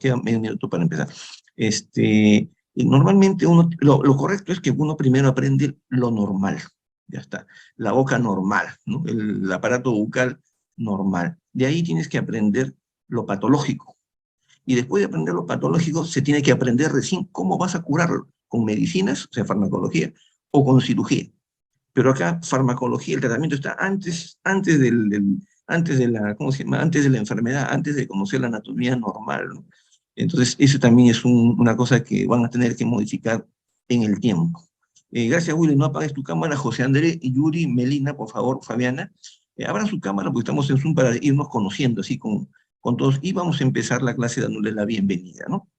queda medio minuto para empezar. Y normalmente lo correcto es que uno primero aprende lo normal, ya está, la boca normal, ¿no? El aparato bucal normal. De ahí tienes que aprender lo patológico. Y después de aprender lo patológico, se tiene que aprender recién cómo vas a curarlo, con medicinas, o sea, farmacología, o con cirugía. Pero acá, farmacología, el tratamiento está antes de la, ¿cómo se llama? Antes de la enfermedad, antes de conocer la anatomía normal, ¿no? Entonces, eso también es una cosa que van a tener que modificar en el tiempo. Gracias, Willy. No apagues tu cámara. José Andrés, Yuri, Melina, por favor, Fabiana. Abran su cámara porque estamos en Zoom para irnos conociendo así con todos. Y vamos a empezar la clase dándoles la bienvenida, ¿no?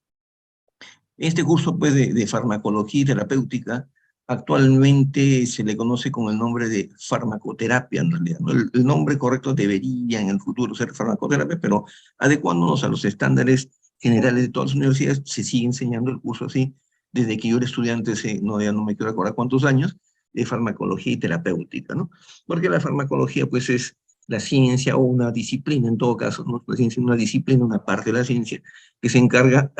Este curso pues, de farmacología y terapéutica actualmente se le conoce con el nombre de farmacoterapia en realidad, ¿no? El nombre correcto debería en el futuro ser farmacoterapia, pero adecuándonos a los estándares generales de todas las universidades, se sigue enseñando el curso así, desde que yo era estudiante, no, ya no me quiero acordar cuántos años, de farmacología y terapéutica, ¿no? Porque la farmacología pues es la ciencia o una disciplina en todo caso, ¿no? La ciencia es una disciplina, una parte de la ciencia que se encarga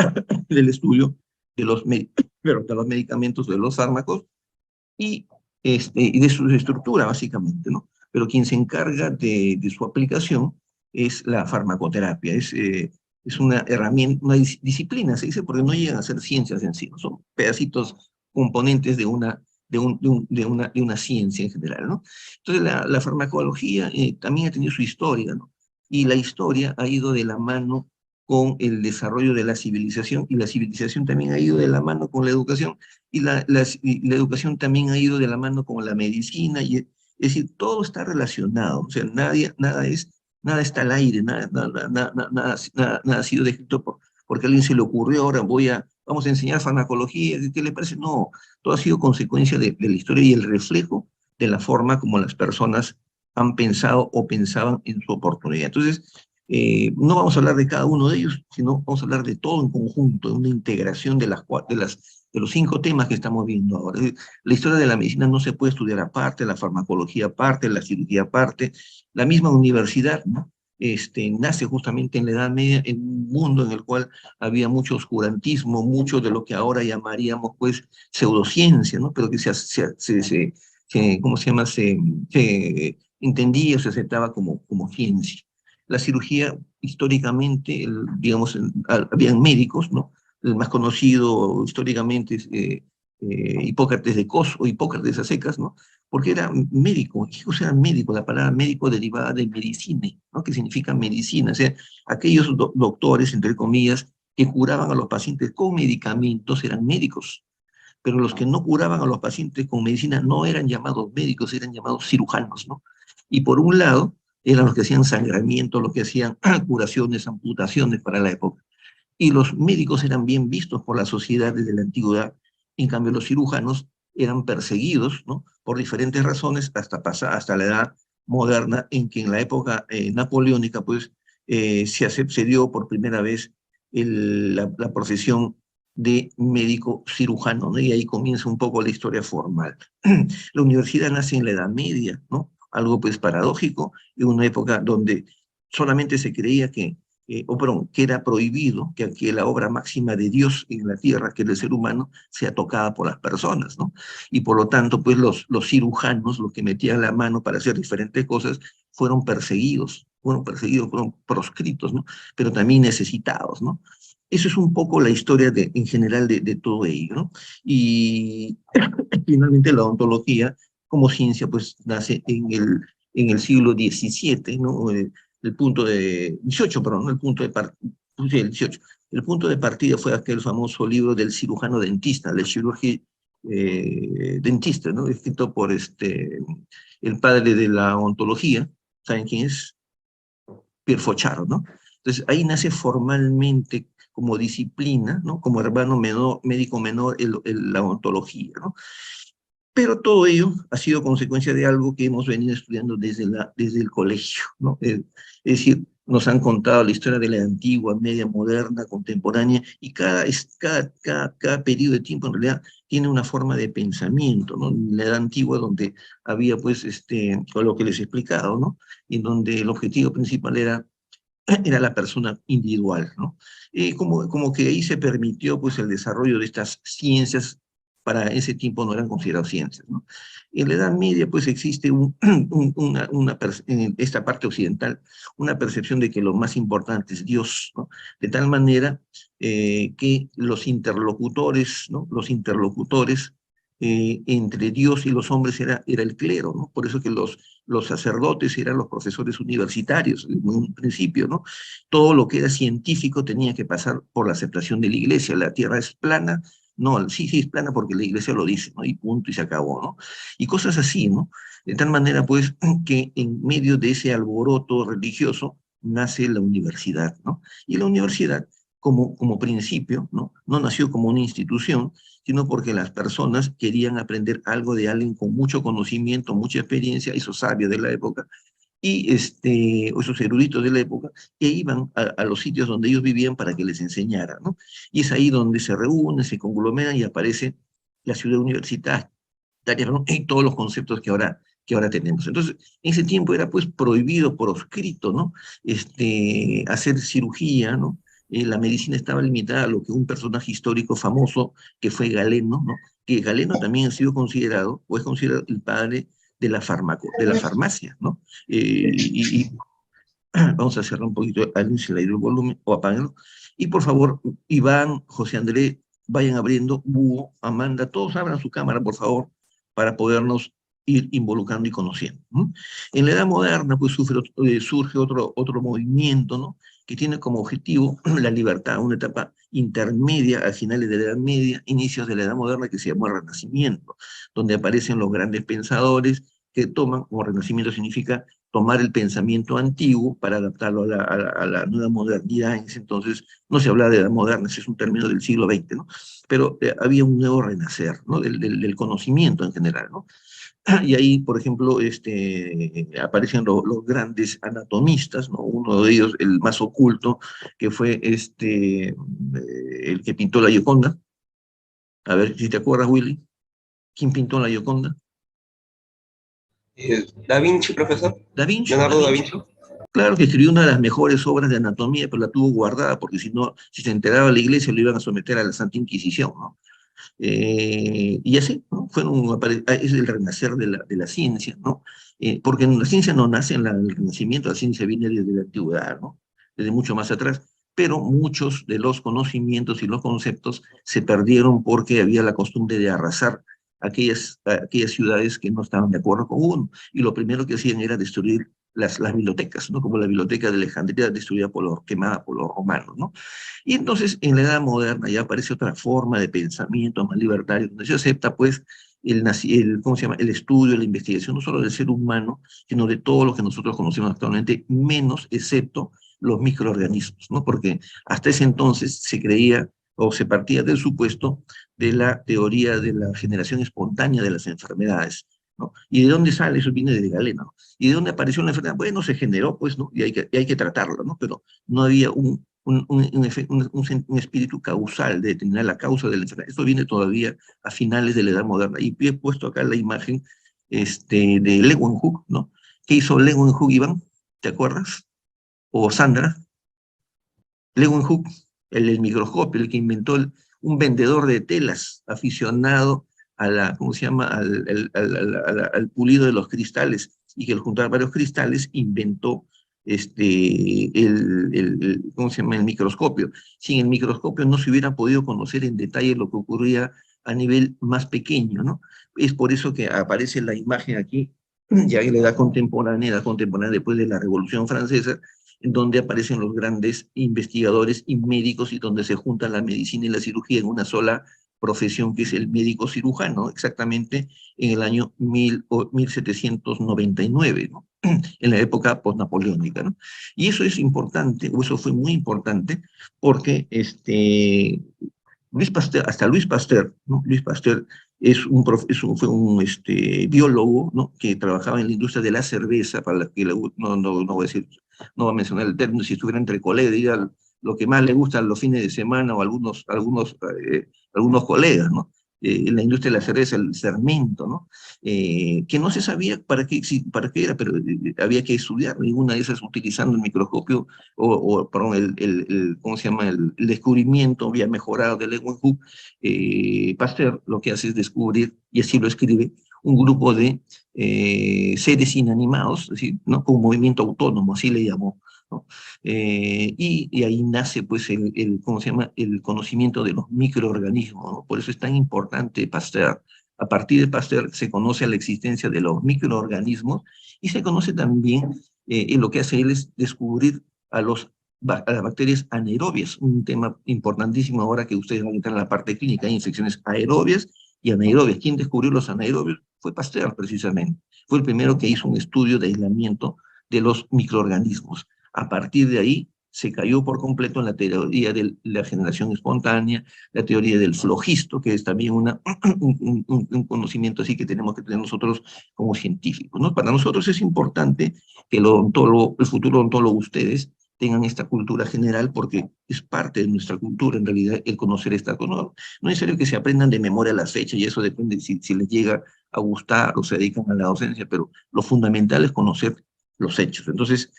del estudio de los medicamentos, de los fármacos y, y de su estructura, básicamente, ¿no? Pero quien se encarga de su aplicación es la farmacoterapia, es una herramienta, una disciplina, se dice, porque no llegan a ser ciencias en sí, ¿no? Son pedacitos, componentes de una ciencia en general, ¿no? Entonces, la farmacología también ha tenido su historia, ¿no? Y la historia ha ido de la mano con el desarrollo de la civilización, y la civilización también ha ido de la mano con la educación, y la educación también ha ido de la mano con la medicina, es decir, todo está relacionado, o sea, nada está al aire, nada ha sido descrito porque a alguien se le ocurrió, ahora vamos a enseñar farmacología, ¿qué le parece? No, todo ha sido consecuencia de la historia y el reflejo de la forma como las personas han pensado o pensaban en su oportunidad. Entonces, no vamos a hablar de cada uno de ellos, sino vamos a hablar de todo en conjunto, de una integración de los 5 temas que estamos viendo ahora. La historia de la medicina no se puede estudiar aparte, la farmacología aparte, la cirugía aparte. La misma universidad, ¿no? Nace justamente en la Edad Media, en un mundo en el cual había mucho oscurantismo, mucho de lo que ahora llamaríamos, pues, pseudociencia, ¿no? Pero que ¿cómo se llama? Se entendía, se aceptaba como ciencia. La cirugía, históricamente, digamos, habían médicos, ¿no? El más conocido históricamente es Hipócrates de Cos o Hipócrates a secas, ¿no? Porque era médico. ¿Qué cosa era médico? La palabra médico derivada de medicine, ¿no? Que significa medicina. O sea, aquellos doctores, entre comillas, que curaban a los pacientes con medicamentos eran médicos. Pero los que no curaban a los pacientes con medicina no eran llamados médicos, eran llamados cirujanos, ¿no? Y por un lado, eran los que hacían sangramiento, los que hacían curaciones, amputaciones para la época. Y los médicos eran bien vistos por la sociedad desde la antigüedad. En cambio, los cirujanos eran perseguidos, ¿no? Por diferentes razones hasta la edad moderna, en que en la época napoleónica, pues, se dio por primera vez la profesión de médico cirujano, ¿no? Y ahí comienza un poco la historia formal. La universidad nace en la Edad Media, ¿no? Algo pues paradójico, en una época donde solamente se creía que era prohibido que la obra máxima de Dios en la tierra, que es el ser humano, sea tocada por las personas, ¿no? Y por lo tanto, pues los cirujanos, los que metían la mano para hacer diferentes cosas, fueron proscritos, ¿no? Pero también necesitados, ¿no? Eso es un poco la historia en general de todo ello, ¿no? Y finalmente la odontología como ciencia pues nace en el siglo XVII, ¿no? El punto de, 18, perdón, ¿no? Sí, el 18. El punto de partida fue aquel famoso libro del cirujano dentista, Le Chirurgie Dentiste, ¿no? Escrito por el padre de la ontología, ¿saben quién es? Pierre Fauchard, ¿no? Entonces ahí nace formalmente como disciplina, ¿no? Como hermano menor, médico menor, la ontología, ¿no? Pero todo ello ha sido consecuencia de algo que hemos venido estudiando desde el colegio, ¿no? Es decir, nos han contado la historia de la antigua, media, moderna, contemporánea, y cada periodo de tiempo en realidad tiene una forma de pensamiento, ¿no? En la edad antigua donde había pues con lo que les he explicado, ¿no? Y donde el objetivo principal era era la persona individual, ¿no? Como que ahí se permitió pues el desarrollo de estas ciencias, para ese tiempo no eran consideradas ciencias, ¿no? En la Edad Media pues existe en esta parte occidental una percepción de que lo más importante es Dios, ¿no? De tal manera que los interlocutores, ¿no? Los interlocutores entre Dios y los hombres era el clero, ¿no? Por eso que los sacerdotes eran los profesores universitarios en un principio, ¿no? Todo lo que era científico tenía que pasar por la aceptación de la iglesia. La tierra es plana, no, sí, sí es plana porque la iglesia lo dice, ¿no? Y punto, y se acabó, ¿no? Y cosas así, ¿no? De tal manera, pues, que en medio de ese alboroto religioso nace la universidad, ¿no? Y la universidad, como principio, ¿no? No nació como una institución, sino porque las personas querían aprender algo de alguien con mucho conocimiento, mucha experiencia, esos sabios de la época, y o esos eruditos de la época, que iban a los sitios donde ellos vivían para que les enseñaran, ¿no? Y es ahí donde se reúnen, se conglomeran y aparece la ciudad universitaria, ¿no? Y todos los conceptos que ahora tenemos. Entonces, en ese tiempo era pues prohibido por escrito, ¿no? Hacer cirugía, ¿no? La medicina estaba limitada a lo que un personaje histórico famoso, que fue Galeno, ¿no? Que Galeno también ha sido considerado, o es considerado el padre de la farmacia, ¿no? Vamos a cerrar un poquito, alguien se le ha ido el volumen, o apáguenlo. Y por favor, Iván, José André, vayan abriendo, Búho, Amanda, todos abran su cámara, por favor, para podernos ir involucrando y conociendo. ¿No? En la Edad Moderna, pues surge otro movimiento, ¿no? Que tiene como objetivo la libertad, una etapa intermedia a finales de la Edad Media, inicios de la Edad Moderna, que se llamó el Renacimiento, donde aparecen los grandes pensadores que toman, como Renacimiento significa tomar el pensamiento antiguo para adaptarlo a la nueva modernidad. En ese entonces no se hablaba de edad moderna, ese es un término del siglo XX, ¿no? Pero había un nuevo renacer, ¿no? Del conocimiento en general, ¿no? Y ahí, por ejemplo, aparecen los grandes anatomistas, ¿no? Uno de ellos, el más oculto, que fue el que pintó la Gioconda. A ver si te acuerdas, Willy. ¿Quién pintó la Gioconda? Da Vinci, profesor. Da Vinci, Da Leonardo da Vinci. Vinci. Claro que escribió una de las mejores obras de anatomía, pero la tuvo guardada, porque si no, si se enteraba la iglesia, lo iban a someter a la Santa Inquisición, ¿no? Y así, ¿no? Es el renacer de la ciencia, ¿no? Porque la ciencia no nace en el Renacimiento, la ciencia viene desde la antigüedad, ¿no? Desde mucho más atrás, pero muchos de los conocimientos y los conceptos se perdieron porque había la costumbre de arrasar aquellas ciudades que no estaban de acuerdo con uno, y lo primero que hacían era destruir las bibliotecas, ¿no? Como la biblioteca de Alejandría destruida quemada por los romanos, ¿no? Y entonces en la Edad Moderna ya aparece otra forma de pensamiento más libertario, donde se acepta pues ¿cómo se llama? El estudio, la investigación, no solo del ser humano, sino de todo lo que nosotros conocemos actualmente, menos excepto los microorganismos, ¿no? Porque hasta ese entonces se creía o se partía del supuesto de la teoría de la generación espontánea de las enfermedades, ¿no? ¿Y de dónde sale? Eso viene de Galeno, ¿no? ¿Y de dónde apareció la enfermedad? Bueno, se generó, pues, ¿no? Y hay que tratarlo, ¿no? Pero no había un espíritu causal de determinar la causa de la enfermedad. Esto viene todavía a finales de la Edad Moderna. Y he puesto acá la imagen de Leeuwenhoek, ¿no? ¿Qué hizo Leeuwenhoek, Iván? ¿Te acuerdas? O Sandra. Leeuwenhoek, el microscopio, el que inventó un vendedor de telas aficionado ¿cómo se llama? Al pulido de los cristales, y que al juntar varios cristales inventó ¿cómo se llama? El microscopio. Sin el microscopio no se hubiera podido conocer en detalle lo que ocurría a nivel más pequeño, ¿no? Es por eso que aparece la imagen aquí, ya en la edad contemporánea después de la Revolución Francesa, en donde aparecen los grandes investigadores y médicos, y donde se juntan la medicina y la cirugía en una sola profesión, que es el médico cirujano, exactamente en el año 1799, ¿no? En la época postnapoleónica, ¿no? Y eso es importante, o eso fue muy importante, porque Luis Pasteur, hasta Luis Pasteur, ¿no? Luis Pasteur fue un biólogo, ¿no? Que trabajaba en la industria de la cerveza, para la que no voy a decir, no voy a mencionar el término, si estuviera entre colegas, diga lo que más le gusta los fines de semana, o algunos colegas, ¿no? en la industria de la cerveza, el fermento, ¿no? Que no se sabía para qué era, pero había que estudiar. Ninguna de esas utilizando el microscopio perdón, ¿cómo se llama? El descubrimiento había mejorado de Leeuwenhoek. Pasteur lo que hace es descubrir, y así lo escribe, un grupo de seres inanimados, es decir, ¿no? Con movimiento autónomo, así le llamó, ¿no? Y ahí nace, pues, ¿cómo se llama? El conocimiento de los microorganismos, ¿no? Por eso es tan importante Pasteur. A partir de Pasteur se conoce la existencia de los microorganismos y se conoce también, y lo que hace él es descubrir a a las bacterias anaerobias, un tema importantísimo ahora que ustedes van a entrar en la parte clínica, hay infecciones aerobias y anaerobias. ¿Quién descubrió los anaerobios? Fue Pasteur, precisamente. Fue el primero que hizo un estudio de aislamiento de los microorganismos. A partir de ahí se cayó por completo en la teoría de la generación espontánea, la teoría del flogisto, que es también un conocimiento así que tenemos que tener nosotros como científicos, ¿no? Para nosotros es importante que el futuro odontólogo, ustedes, tengan esta cultura general porque es parte de nuestra cultura, en realidad, el conocer esta cosa. No es necesario que se aprendan de memoria las fechas y eso depende si les llega a gustar o se dedican a la docencia, pero lo fundamental es conocer los hechos. Entonces,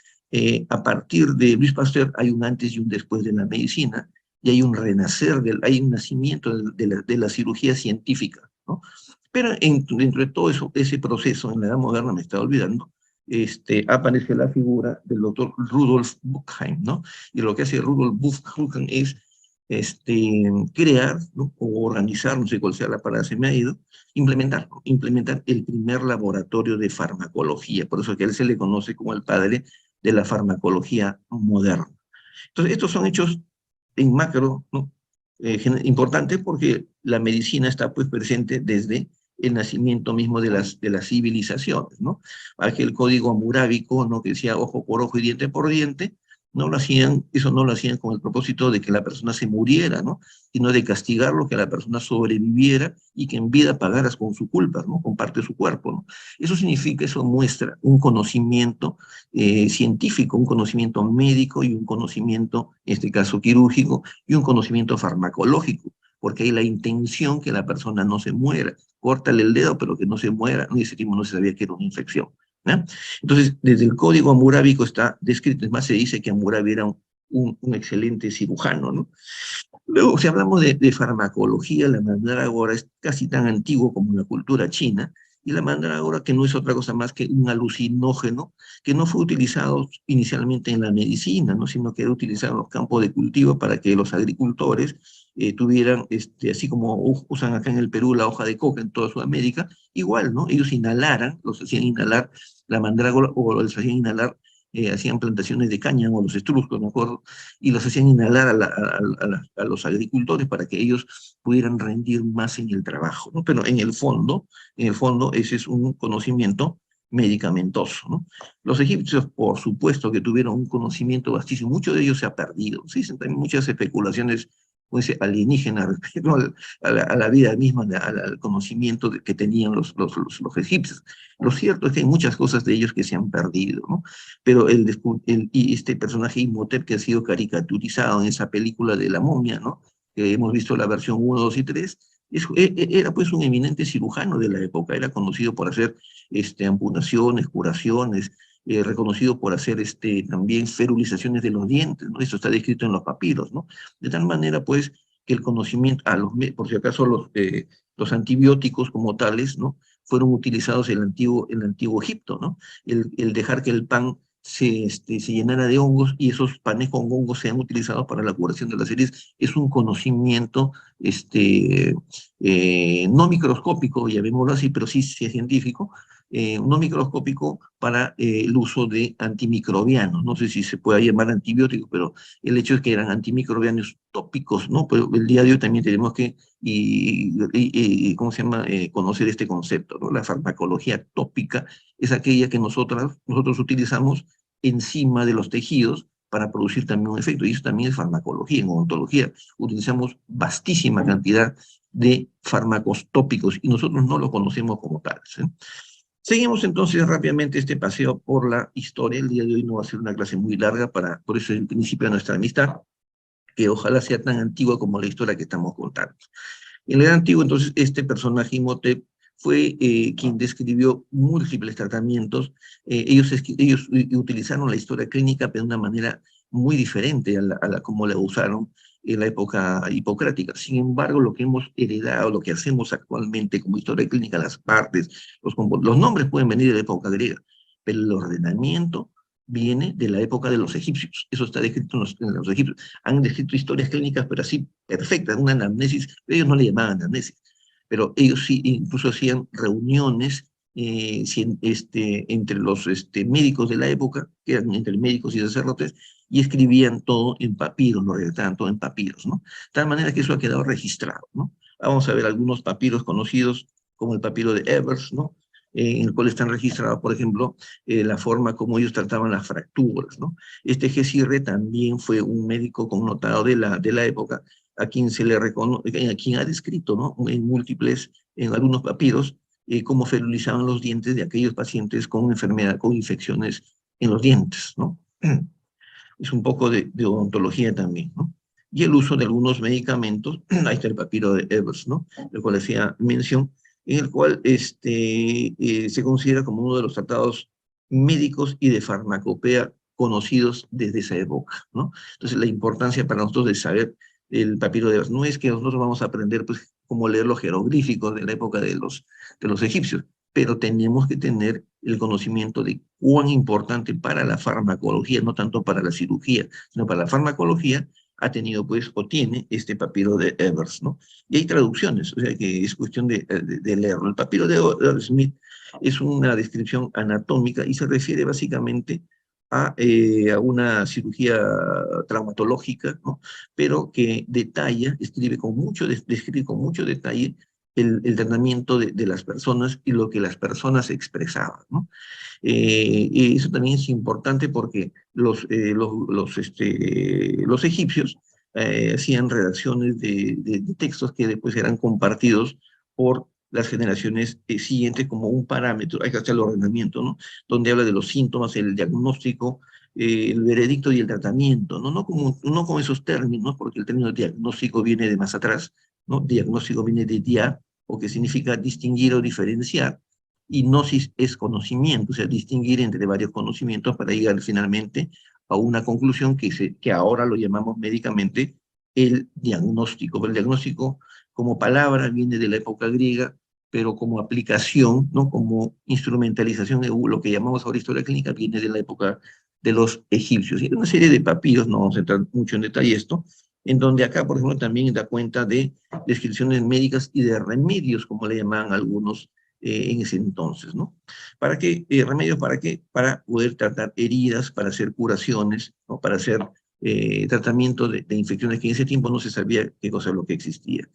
a partir de Luis Pasteur hay un antes y un después de la medicina y hay un renacer, hay un nacimiento de la cirugía científica, ¿no? Pero dentro de todo eso, ese proceso en la edad moderna, me estaba olvidando, aparece la figura del doctor Rudolf Buchheim, ¿no? Y lo que hace Rudolf Buchheim es crear, ¿no? O organizar, no sé cuál sea la palabra, se me ha ido, implementar el primer laboratorio de farmacología, por eso que a él se le conoce como el padre de la farmacología moderna. Entonces, estos son hechos en macro, ¿no? Importantes porque la medicina está pues presente desde el nacimiento mismo de las civilizaciones, ¿no? Aquel código hammurabico, ¿no? Que decía ojo por ojo y diente por diente, eso no lo hacían con el propósito de que la persona se muriera, ¿no? Sino de castigarlo, que la persona sobreviviera y que en vida pagaras con su culpa, ¿no? Con parte de su cuerpo, ¿no? Eso significa, eso muestra un conocimiento científico, un conocimiento médico y un conocimiento, en este caso quirúrgico, y un conocimiento farmacológico, porque hay la intención que la persona no se muera. Córtale el dedo, pero que no se muera, y ese tipo no se sabía que era una infección, ¿no? Entonces, desde el código hammurabico está descrito, es más, se dice que Hammurabi era un excelente cirujano, ¿no? Luego, si hablamos de farmacología, la mandrágora es casi tan antiguo como la cultura china, y la mandrágora, que no es otra cosa más que un alucinógeno, que no fue utilizado inicialmente en la medicina, ¿no? Sino que era utilizado en los campos de cultivo para que los agricultores tuvieran, así como usan acá en el Perú la hoja de coca en toda Sudamérica, igual, ¿no? Ellos inhalaran, los hacían inhalar la mandrágora o los hacían inhalar, hacían plantaciones de caña o los estruscos, ¿me acuerdo? Y los hacían inhalar a los agricultores para que ellos pudieran rendir más en el trabajo, ¿no? Pero en el fondo, ese es un conocimiento medicamentoso, ¿no? Los egipcios, por supuesto, que tuvieron un conocimiento vastísimo, mucho de ellos se ha perdido, se dicen también muchas especulaciones, pues, alienígenas respecto a la vida misma, al conocimiento que tenían los egipcios. Lo cierto es que hay muchas cosas de ellos que se han perdido, ¿no? Pero y este personaje Imhotep que ha sido caricaturizado en esa película de la momia, ¿no? Que hemos visto la versión 1, 2 y 3, era pues un eminente cirujano de la época, era conocido por hacer amputaciones, curaciones, reconocido por hacer también ferulizaciones de los dientes, ¿no? Esto está descrito en los papiros, ¿no? De tal manera, pues, que el conocimiento, por si acaso los antibióticos como tales, ¿no? Fueron utilizados en el antiguo Egipto, ¿no? El dejar que el pan se llenara de hongos y esos panes con hongos sean utilizados para la curación de las heridas, es un conocimiento no microscópico, llamémoslo así, pero sí es científico, no microscópico para el uso de antimicrobianos. No sé si se puede llamar antibióticos, pero el hecho es que eran antimicrobianos tópicos, ¿no? Pero el día de hoy también tenemos que, ¿cómo se llama?, conocer este concepto, ¿no? La farmacología tópica es aquella que nosotros utilizamos encima de los tejidos para producir también un efecto, y eso también es farmacología. En odontología utilizamos vastísima cantidad de fármacos tópicos y nosotros no los conocemos como tales, ¿eh? Seguimos entonces rápidamente este paseo por la historia. El día de hoy no va a ser una clase muy larga, por eso es el principio de nuestra amistad, que ojalá sea tan antigua como la historia que estamos contando. En la Edad Antigua, entonces, este personaje Imhotep fue quien describió múltiples tratamientos. Ellos utilizaron la historia clínica pero de una manera muy diferente a la como la usaron en la época hipocrática. Sin embargo, lo que hemos heredado, lo que hacemos actualmente como historia clínica, las partes, los nombres pueden venir de la época griega, pero el ordenamiento viene de la época de los egipcios. Eso está descrito en los egipcios. Han descrito historias clínicas, pero así perfectas, una anamnesis. Ellos no le llamaban anamnesis, pero ellos sí incluso hacían reuniones entre los médicos de la época, que eran entre médicos y sacerdotes, y escribían todo en papiros, lo redactaban todo en papiros, ¿no? De tal manera que eso ha quedado registrado, ¿no? Vamos a ver algunos papiros conocidos, como el papiro de Evers, ¿no? En el cual están registrados, por ejemplo, la forma como ellos trataban las fracturas, ¿no? Este Gesirre también fue un médico connotado de la época, a quien se le reconoce, a quien ha descrito, ¿no? En algunos papiros, cómo ferilizaban los dientes de aquellos pacientes con enfermedad, con infecciones en los dientes, ¿no? Es un poco de odontología también, ¿no? Y el uso de algunos medicamentos, ahí está el papiro de Evers, ¿no? El cual hacía mención, en el cual se considera como uno de los tratados médicos y de farmacopea conocidos desde esa época, ¿no? Entonces, la importancia para nosotros de saber el papiro de Evers no es que nosotros vamos a aprender, pues, cómo leer los jeroglíficos de la época de los egipcios, pero tenemos que tener el conocimiento de cuán importante para la farmacología, no tanto para la cirugía, sino para la farmacología, ha tenido, pues, o tiene este papiro de Evers, ¿no? Y hay traducciones, o sea que es cuestión de leerlo. El papiro de Smith es una descripción anatómica y se refiere básicamente a una cirugía traumatológica, ¿no? Pero que detalla, describe con mucho detalle el tratamiento de las personas y lo que las personas expresaban, ¿no? Y eso también es importante porque los egipcios hacían redacciones de textos que después eran compartidos por las generaciones siguientes como un parámetro, hay que hacer el ordenamiento, ¿no? Donde habla de los síntomas, el diagnóstico, el veredicto y el tratamiento, ¿no? No como esos términos, porque el término diagnóstico viene de más atrás, ¿no? Diagnóstico viene de dia, o que significa distinguir o diferenciar, y gnosis es conocimiento, o sea, distinguir entre varios conocimientos para llegar finalmente a una conclusión que ahora lo llamamos médicamente el diagnóstico. Pero el diagnóstico como palabra viene de la época griega, pero como aplicación, ¿no? Como instrumentalización de lo que llamamos ahora historia clínica, viene de la época de los egipcios. Y hay una serie de papiros, no vamos a entrar mucho en detalle esto, en donde acá, por ejemplo, también da cuenta de descripciones médicas y de remedios, como le llamaban algunos en ese entonces, ¿no? ¿Para qué? ¿Remedios para qué? Para poder tratar heridas, para hacer curaciones, ¿no? Para hacer tratamiento de infecciones que en ese tiempo no se sabía qué cosa es lo que existía.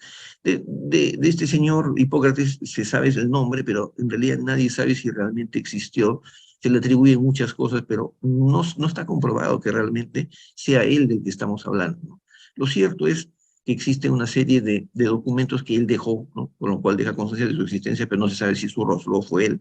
De este señor Hipócrates se sabe el nombre, pero en realidad nadie sabe si realmente existió. Se le atribuyen muchas cosas, pero no está comprobado que realmente sea él del que estamos hablando, ¿no? Lo cierto es que existe una serie de documentos que él dejó, ¿no? Con lo cual deja constancia de su existencia, pero no se sabe si su rostro fue él.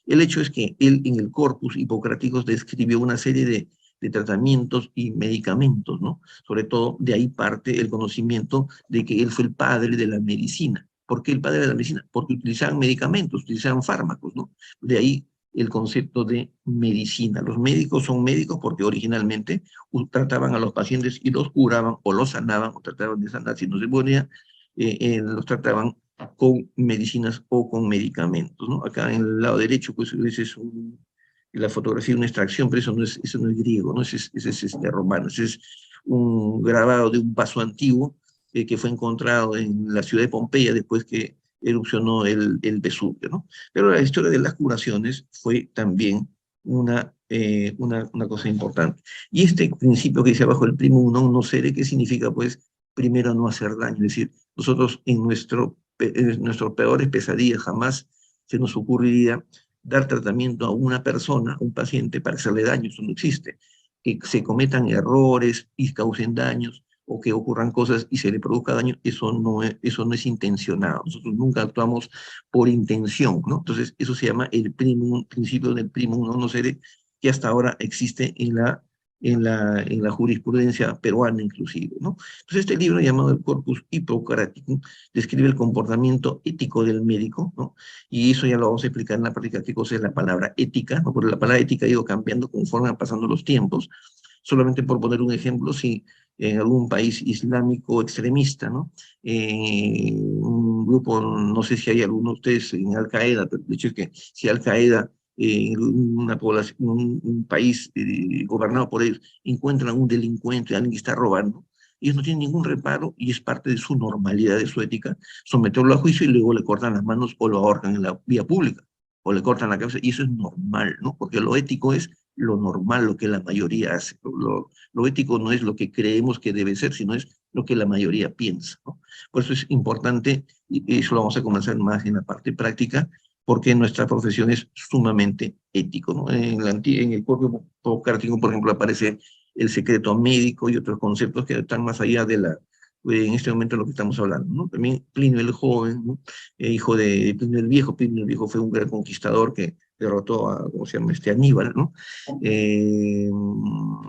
El hecho es que él en el Corpus Hipocráticos describió una serie de tratamientos y medicamentos, ¿no? Sobre todo de ahí parte el conocimiento de que él fue el padre de la medicina. ¿Por qué el padre de la medicina? Porque utilizaban medicamentos, utilizaban fármacos, ¿no? De ahí el concepto de medicina. Los médicos son médicos porque originalmente trataban a los pacientes y los curaban o los sanaban o trataban de sanar si no se podía, los trataban con medicinas o con medicamentos, ¿no? Acá en el lado derecho, pues, ese es la fotografía, una extracción, pero eso no es griego, ¿no? Ese es romano, ese es un grabado de un paso antiguo que fue encontrado en la ciudad de Pompeya después que erupcionó el Vesubio, ¿no? Pero la historia de las curaciones fue también una cosa importante. Y este principio que dice abajo, el primum non nocere, ¿qué significa? Pues, primero no hacer daño, es decir, nosotros en nuestros peores pesadillas jamás se nos ocurriría dar tratamiento a una persona, a un paciente, para hacerle daño, eso no existe. Que se cometan errores y causen daños, o que ocurran cosas y se le produzca daño, eso no es intencionado. Nosotros nunca actuamos por intención, ¿no? Entonces, eso se llama el principio del primum non nocere, que hasta ahora existe en la jurisprudencia peruana inclusive, ¿no? Entonces este libro llamado el Corpus Hippocraticum describe el comportamiento ético del médico, ¿no? Y eso ya lo vamos a explicar en la práctica, qué cosa es la palabra ética, ¿no? Porque la palabra ética ha ido cambiando conforme van pasando los tiempos. Solamente por poner un ejemplo, si en algún país islámico extremista, ¿no? Un grupo, no sé si hay alguno de ustedes en Al-Qaeda, pero el hecho es que si Al-Qaeda en una población, un país gobernado por ellos, encuentran a un delincuente, alguien que está robando, ellos no tienen ningún reparo y es parte de su normalidad, de su ética, someterlo a juicio y luego le cortan las manos o lo ahorcan en la vía pública, o le cortan la cabeza, y eso es normal, ¿no? Porque lo ético es lo normal, lo que la mayoría hace. Lo ético no es lo que creemos que debe ser, sino es lo que la mayoría piensa, ¿no? Por eso es importante, y eso lo vamos a comenzar más en la parte práctica, porque nuestra profesión es sumamente ético, ¿no? En el cuerpo hipocrático, por ejemplo, aparece el secreto médico y otros conceptos que están más allá de en este momento de lo que estamos hablando, ¿no? También Plinio el Joven, ¿no? Hijo de Plinio el Viejo fue un gran conquistador que derrotó a, ¿cómo se llama? Aníbal, ¿no?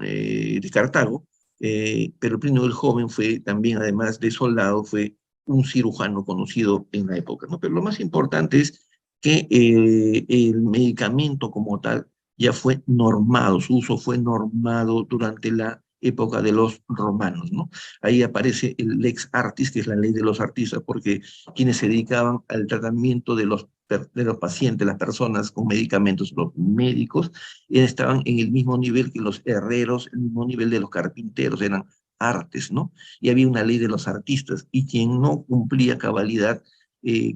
De Cartago, pero Plinio el Joven fue también, además de soldado, fue un cirujano conocido en la época, ¿no? Pero lo más importante es que el medicamento como tal ya fue normado, su uso fue normado durante la época de los romanos, ¿no? Ahí aparece el lex artis, que es la ley de los artistas, porque quienes se dedicaban al tratamiento de los pacientes, las personas con medicamentos, los médicos, estaban en el mismo nivel que los herreros, el mismo nivel de los carpinteros, eran artes, ¿no? Y había una ley de los artistas, y quien no cumplía cabalidad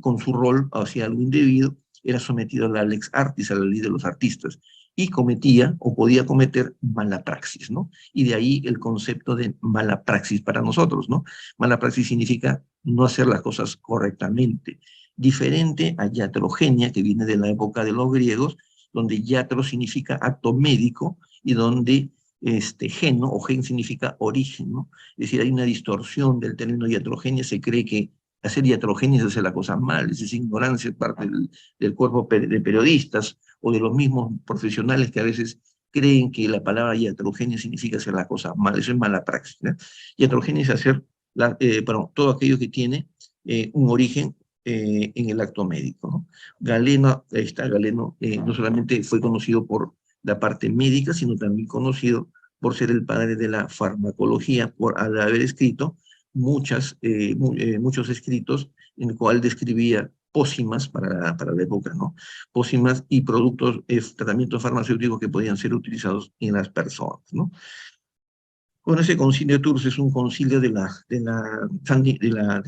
con su rol hacia algo indebido, era sometido a la lex artis, a la ley de los artistas, y cometía o podía cometer mala praxis, ¿no? Y de ahí el concepto de mala praxis para nosotros, ¿no? Mala praxis significa no hacer las cosas correctamente, diferente a iatrogenia, que viene de la época de los griegos, donde iatro significa acto médico y donde geno o gen significa origen, ¿no? Es decir, hay una distorsión del término iatrogenia, se cree que hacer iatrogenia es hacer la cosa mal, esa es ignorancia parte del cuerpo de periodistas o de los mismos profesionales que a veces creen que la palabra iatrogenia significa hacer la cosa mal, eso es mala praxis, ¿no? Iatrogenia es hacer todo aquello que tiene un origen en el acto médico, ¿no? Galeno, ahí está, Galeno no solamente fue conocido por la parte médica, sino también conocido por ser el padre de la farmacología, por haber escrito muchos escritos en el cual describía pócimas para la época, ¿no? Pócimas y productos, tratamientos farmacéuticos que podían ser utilizados en las personas, ¿no? Bueno, ese concilio de Tours es un concilio de la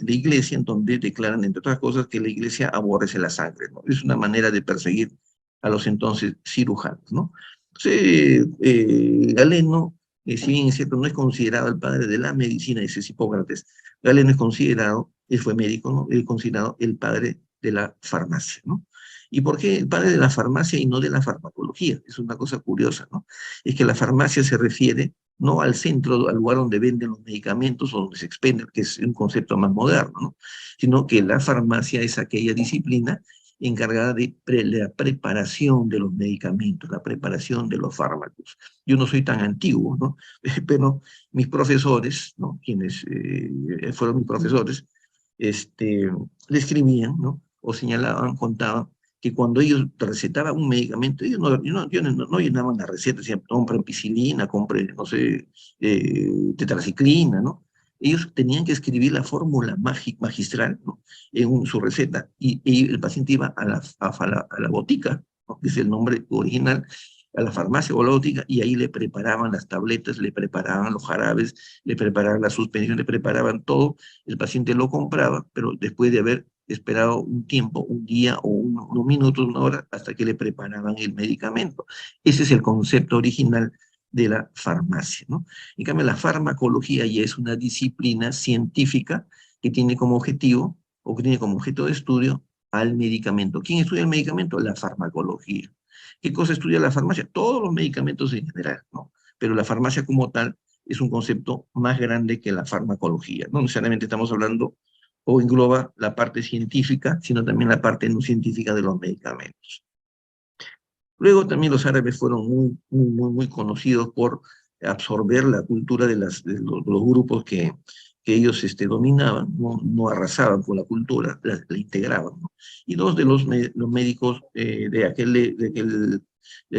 iglesia en donde declaran, entre otras cosas, que la iglesia aborrece la sangre, ¿no? Es una manera de perseguir a los entonces cirujanos, ¿no? Entonces, Galeno, si bien es cierto, no es considerado el padre de la medicina, ese es Hipócrates, Galeno es considerado, él fue médico, ¿no? Es considerado el padre de la farmacia, ¿no? ¿Y por qué el padre de la farmacia y no de la farmacología? Es una cosa curiosa, ¿no? Es que la farmacia se refiere no al centro, al lugar donde venden los medicamentos o donde se expenden, que es un concepto más moderno, ¿no? Sino que la farmacia es aquella disciplina encargada de la preparación de los medicamentos, la preparación de los fármacos. Yo no soy tan antiguo, ¿no? Pero mis profesores, ¿no? Quienes fueron mis profesores, le escribían, ¿no? O señalaban, contaban que cuando ellos recetaban un medicamento, ellos no llenaban la receta, decían, compre ampicilina, compre, no sé, tetraciclina, ¿no? Ellos tenían que escribir la fórmula magistral, ¿no? En su receta, y el paciente iba a la botica, ¿no? Que es el nombre original, a la farmacia o a la botica, y ahí le preparaban las tabletas, le preparaban los jarabes, le preparaban la suspensión, le preparaban todo, el paciente lo compraba, pero después de haber esperado un tiempo, un día o unos minutos, una hora, hasta que le preparaban el medicamento. Ese es el concepto original de la farmacia, ¿no? En cambio, la farmacología ya es una disciplina científica que tiene como objetivo, o que tiene como objeto de estudio, al medicamento. ¿Quién estudia el medicamento? La farmacología. ¿Qué cosa estudia la farmacia? Todos los medicamentos en general, ¿no? Pero la farmacia como tal es un concepto más grande que la farmacología. No necesariamente estamos hablando o engloba la parte científica, sino también la parte no científica de los medicamentos. Luego también los árabes fueron muy conocidos por absorber la cultura de los grupos que ellos dominaban, no arrasaban con la cultura, la integraban, ¿no? Y dos de los médicos de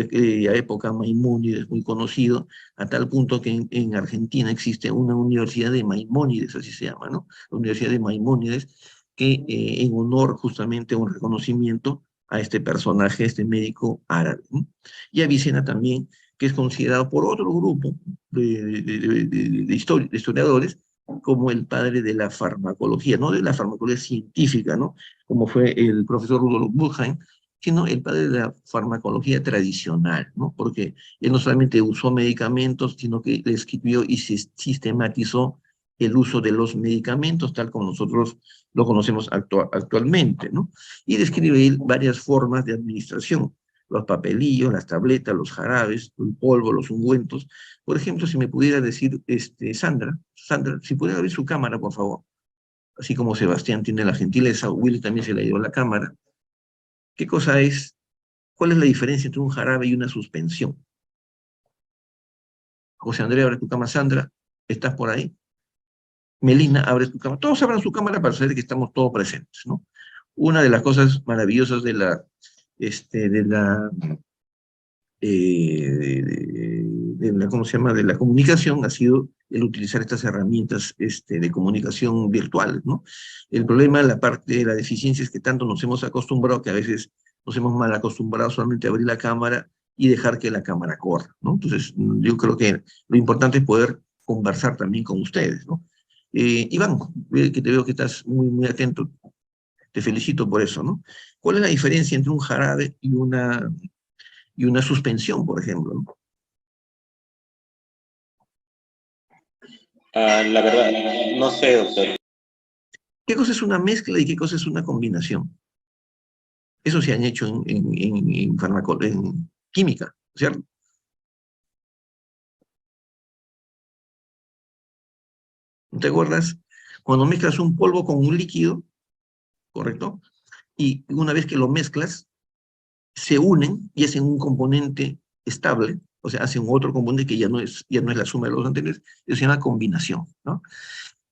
aquella época, Maimónides, muy conocido, a tal punto que en Argentina existe una universidad de Maimónides, así se llama, ¿no? La Universidad de Maimónides, que en honor justamente a un reconocimiento a este personaje, este médico árabe, ¿no? Y Avicena también, que es considerado por otro grupo de historiadores como el padre de la farmacología, no de la farmacología científica, ¿no? Como fue el profesor Rudolf Buchheim, sino el padre de la farmacología tradicional, ¿no? Porque él no solamente usó medicamentos, sino que le escribió y se sistematizó el uso de los medicamentos, tal como nosotros lo conocemos actualmente, ¿no? Y describe él varias formas de administración, los papelillos, las tabletas, los jarabes, el polvo, los ungüentos. Por ejemplo, si me pudiera decir, Sandra, si pudiera abrir su cámara, por favor. Así como Sebastián tiene la gentileza, Willy también se le dio la cámara. ¿Qué cosa es? ¿Cuál es la diferencia entre un jarabe y una suspensión? José Andrés, abre tu cámara. Sandra, ¿estás por ahí? Melina, abre tu cámara. Todos abran su cámara para saber que estamos todos presentes, ¿no? Una de las cosas maravillosas de la ¿cómo se llama?, de la comunicación ha sido el utilizar estas herramientas de comunicación virtual, ¿no? El problema, la parte de la deficiencia es que tanto nos hemos acostumbrado que a veces nos hemos mal acostumbrado solamente a abrir la cámara y dejar que la cámara corra, ¿no? Entonces, yo creo que lo importante es poder conversar también con ustedes, ¿no? Iván, que te veo que estás muy, muy atento, te felicito por eso, ¿no? ¿Cuál es la diferencia entre un jarabe y una suspensión, por ejemplo, ¿no? La verdad, no sé, doctor. ¿Qué cosa es una mezcla y qué cosa es una combinación? Eso se han hecho en química, ¿cierto? ¿No te acuerdas? Cuando mezclas un polvo con un líquido, ¿correcto? Y una vez que lo mezclas, se unen y hacen un componente estable, o sea, hacen otro componente que ya no es la suma de los anteriores, eso se llama combinación, ¿no?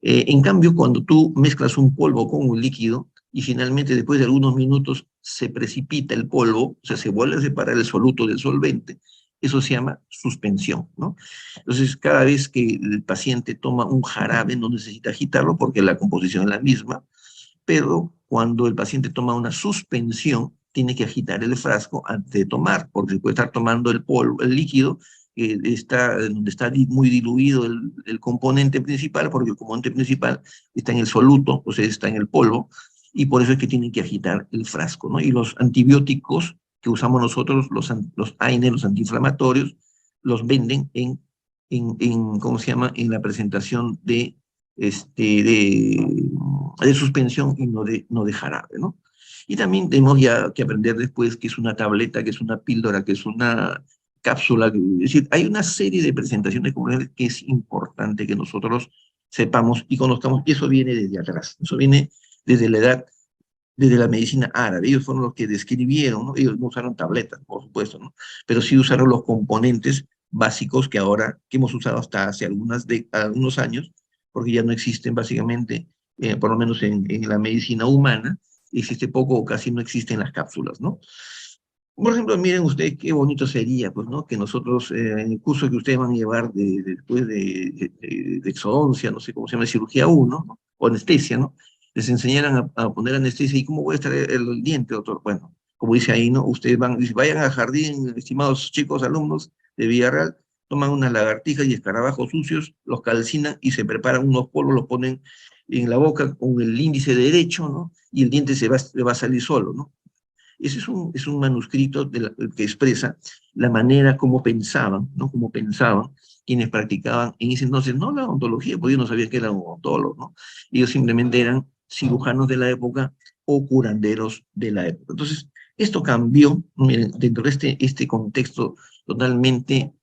En cambio, cuando tú mezclas un polvo con un líquido y finalmente después de algunos minutos se precipita el polvo, o sea, se vuelve a separar el soluto del solvente, eso se llama suspensión, ¿no? Entonces, cada vez que el paciente toma un jarabe no necesita agitarlo porque la composición es la misma, pero cuando el paciente toma una suspensión, tiene que agitar el frasco antes de tomar, porque puede estar tomando el polvo, el líquido, donde está muy diluido el componente principal, porque el componente principal está en el soluto, o sea, está en el polvo, y por eso es que tienen que agitar el frasco, ¿no? Y los antibióticos que usamos nosotros, los AINE, los antiinflamatorios, los venden ¿cómo se llama?, en la presentación de suspensión y no de jarabe, ¿no? Y también tenemos ya que aprender después qué es una tableta, qué es una píldora, qué es una cápsula. Es decir, hay una serie de presentaciones comerciales que es importante que nosotros sepamos y conozcamos, y eso viene desde atrás, eso viene desde la edad, desde la medicina árabe. Ellos fueron los que describieron, ¿no? Ellos no usaron tabletas, por supuesto, ¿no? Pero sí usaron los componentes básicos que hemos usado hasta hace algunos años, porque ya no existen básicamente, por lo menos en la medicina humana, existe poco o casi no existen las cápsulas, ¿no? Por ejemplo, miren ustedes qué bonito sería, pues, ¿no? Que nosotros, en el curso que ustedes van a llevar después de exodoncia, no sé cómo se llama, cirugía 1, ¿no? O anestesia, ¿no? Les enseñaran a poner anestesia. ¿Y cómo voy a estar el diente, doctor? Bueno, como dice ahí, ¿no? Ustedes vayan al jardín, estimados chicos, alumnos de Villarreal, toman unas lagartijas y escarabajos sucios, los calcinan y se preparan unos polvos, los ponen en la boca con el índice derecho, ¿no? Y el diente se va a salir solo, ¿no? Ese es un manuscrito que expresa la manera como pensaban, ¿no? Como pensaban quienes practicaban en ese entonces, no la odontología, porque ellos no sabían que eran odontólogos, ¿no? Ellos simplemente eran cirujanos de la época o curanderos de la época. Entonces, esto cambió, miren, dentro de este contexto totalmente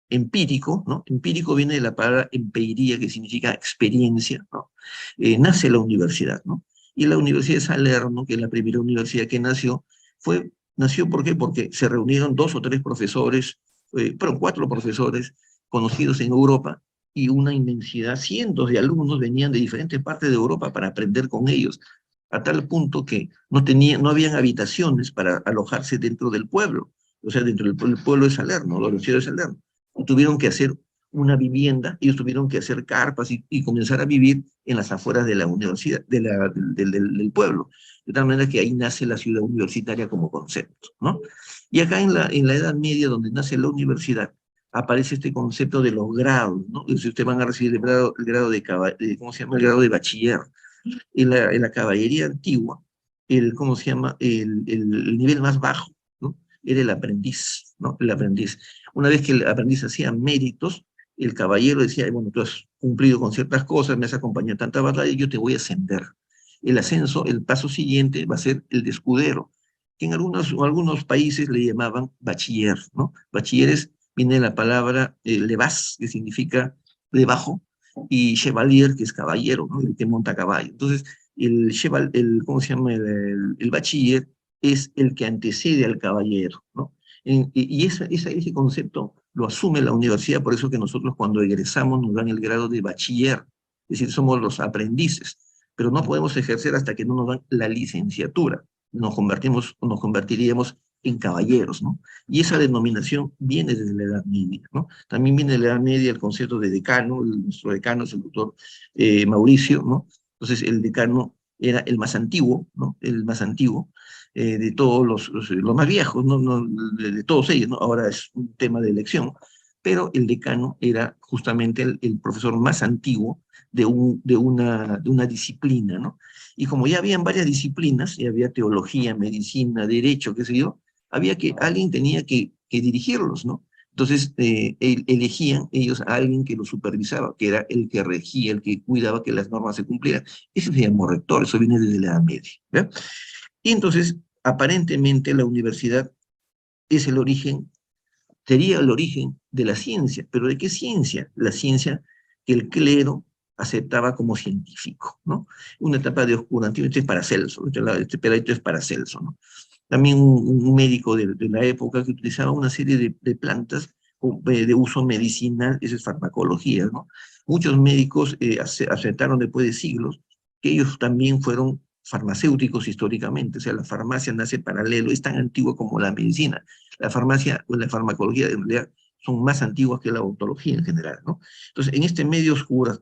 empírico, ¿no? Empírico viene de la palabra empeiría, que significa experiencia, ¿no? Nace la universidad, ¿no? Y la Universidad de Salerno, que es la primera universidad que nació, ¿por qué? Porque se reunieron 2 o 3 profesores fueron 4 profesores conocidos en Europa y una inmensidad, cientos de alumnos venían de diferentes partes de Europa para aprender con ellos, a tal punto que no habían habitaciones para alojarse dentro del pueblo, o sea, dentro del pueblo de Salerno, la Universidad de Salerno. Y tuvieron que hacer una vivienda, ellos tuvieron que hacer carpas y comenzar a vivir en las afueras de la universidad, del pueblo. De tal manera que ahí nace la ciudad universitaria como concepto, ¿no? Y acá en la Edad Media, donde nace la universidad, aparece este concepto de los grados, ¿no? Si ustedes van a recibir el grado ¿cómo se llama? El grado de bachiller. En la caballería antigua, ¿cómo se llama? El nivel más bajo, ¿no? Era el aprendiz, ¿no? El aprendiz. Una vez que el aprendiz hacía méritos, el caballero decía, bueno, tú has cumplido con ciertas cosas, me has acompañado en tanta batalla, yo te voy a ascender. El ascenso, el paso siguiente va a ser el de escudero, que en algunos países le llamaban bachiller, ¿no? Bachilleres viene de la palabra levas, que significa debajo, y chevalier, que es caballero, ¿no? El que monta caballo. Entonces, ¿cómo se llama? El bachiller es el que antecede al caballero, ¿no? Y ese concepto lo asume la universidad, por eso que nosotros cuando egresamos nos dan el grado de bachiller, es decir, somos los aprendices, pero no podemos ejercer hasta que no nos dan la licenciatura, nos convertiríamos en caballeros, ¿no? Y esa denominación viene desde la Edad Media, ¿no? También viene de la Edad Media el concepto de decano, nuestro decano es el doctor Mauricio, ¿no? Entonces el decano era el más antiguo, ¿no? El más antiguo de todos los más viejos, ¿no? De todos ellos, ¿no? Ahora es un tema de elección, pero el decano era justamente el profesor más antiguo de una disciplina, ¿no? Y como ya habían varias disciplinas, ya había teología, medicina, derecho, qué sé yo, alguien tenía que dirigirlos, ¿no? Entonces elegían ellos a alguien que los supervisaba, que era el que regía, el que cuidaba que las normas se cumplieran. Eso se llamó rector, eso viene desde la Edad Media. ¿Ve? Y entonces, aparentemente, la universidad es el origen, sería el origen de la ciencia. ¿Pero de qué ciencia? La ciencia que el clero aceptaba como científico, ¿no? Una etapa de oscurantismo, este es Paracelso, este peladito es Paracelso, ¿no? También un médico de la época que utilizaba una serie de plantas de uso medicinal, esa es farmacología, ¿no? Muchos médicos aceptaron después de siglos que ellos también fueron farmacéuticos históricamente, o sea, la farmacia nace paralelo, es tan antigua como la medicina. La farmacia o la farmacología en realidad son más antiguas que la odontología en general, ¿no? Entonces, en este medio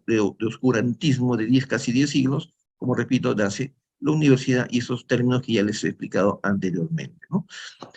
de oscurantismo de 10, casi 10 siglos, como repito, nace la universidad y esos términos que ya les he explicado anteriormente, ¿no?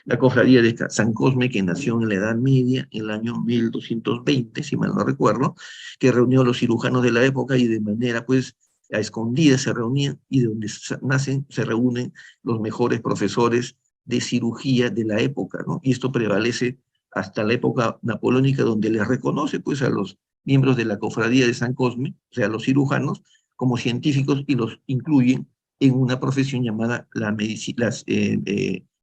La cofradía de San Cosme, que nació en la Edad Media, en el año 1220, si mal no recuerdo, que reunió a los cirujanos de la época y de manera, pues, a escondidas se reunían y de donde se reúnen los mejores profesores de cirugía de la época, ¿no? Y esto prevalece hasta la época napoleónica, donde les reconoce, pues, a los miembros de la cofradía de San Cosme, o sea, los cirujanos, como científicos y los incluyen en una profesión llamada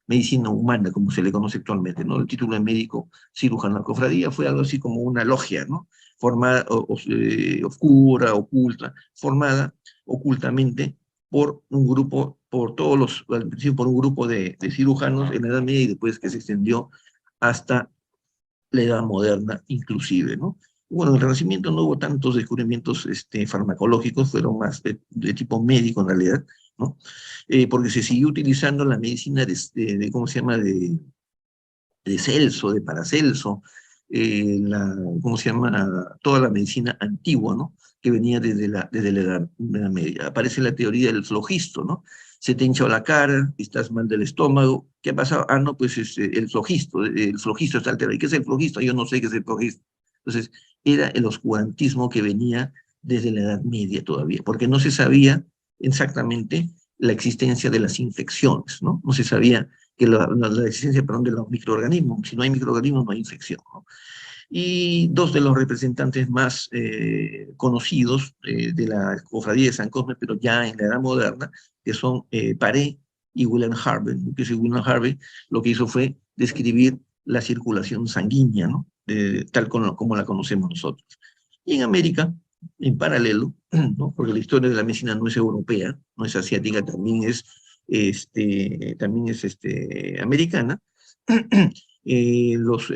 medicina humana, como se le conoce actualmente, ¿no? El título de médico cirujano. La cofradía fue algo así como una logia, ¿no? Formada, oscura, oculta, formada ocultamente por un grupo, al principio por un grupo de cirujanos en la Edad Media y después que se extendió hasta la Edad Moderna inclusive, ¿no? Bueno, en el Renacimiento no hubo tantos descubrimientos farmacológicos, fueron más de tipo médico en realidad, ¿no? Porque se siguió utilizando la medicina ¿cómo se llama?, de Celso, de Paracelso, ¿cómo se llama?, toda la medicina antigua, ¿no?, que venía desde la Edad Media. Aparece la teoría del flogisto, ¿no? Se te hincha la cara, estás mal del estómago, ¿qué ha pasado? Ah, no, pues el flogisto está alterado. ¿Y qué es el flogisto? Yo no sé qué es el flogisto. Entonces, era el oscurantismo que venía desde la Edad Media todavía, porque no se sabía exactamente la existencia de las infecciones, ¿no? No se sabía que la existencia, perdón, de los microorganismos. Si no hay microorganismos, no hay infección, ¿no? Y dos de los representantes más conocidos de la cofradía de San Cosme, pero ya en la Edad Moderna, que son Paré y William Harvey, que es William Harvey, lo que hizo fue describir la circulación sanguínea, ¿no? Tal como la conocemos nosotros. Y en América, en paralelo, ¿no? Porque la historia de la medicina no es europea, no es asiática, también es americana, los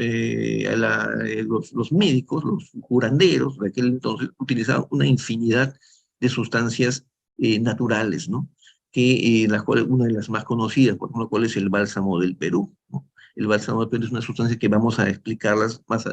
médicos, los curanderos de aquel entonces, utilizaban una infinidad de sustancias naturales, ¿no? Las cuales, una de las más conocidas, por ejemplo, cuál es el bálsamo del Perú, ¿no? El bálsamo del Perú es una sustancia que vamos a explicarla más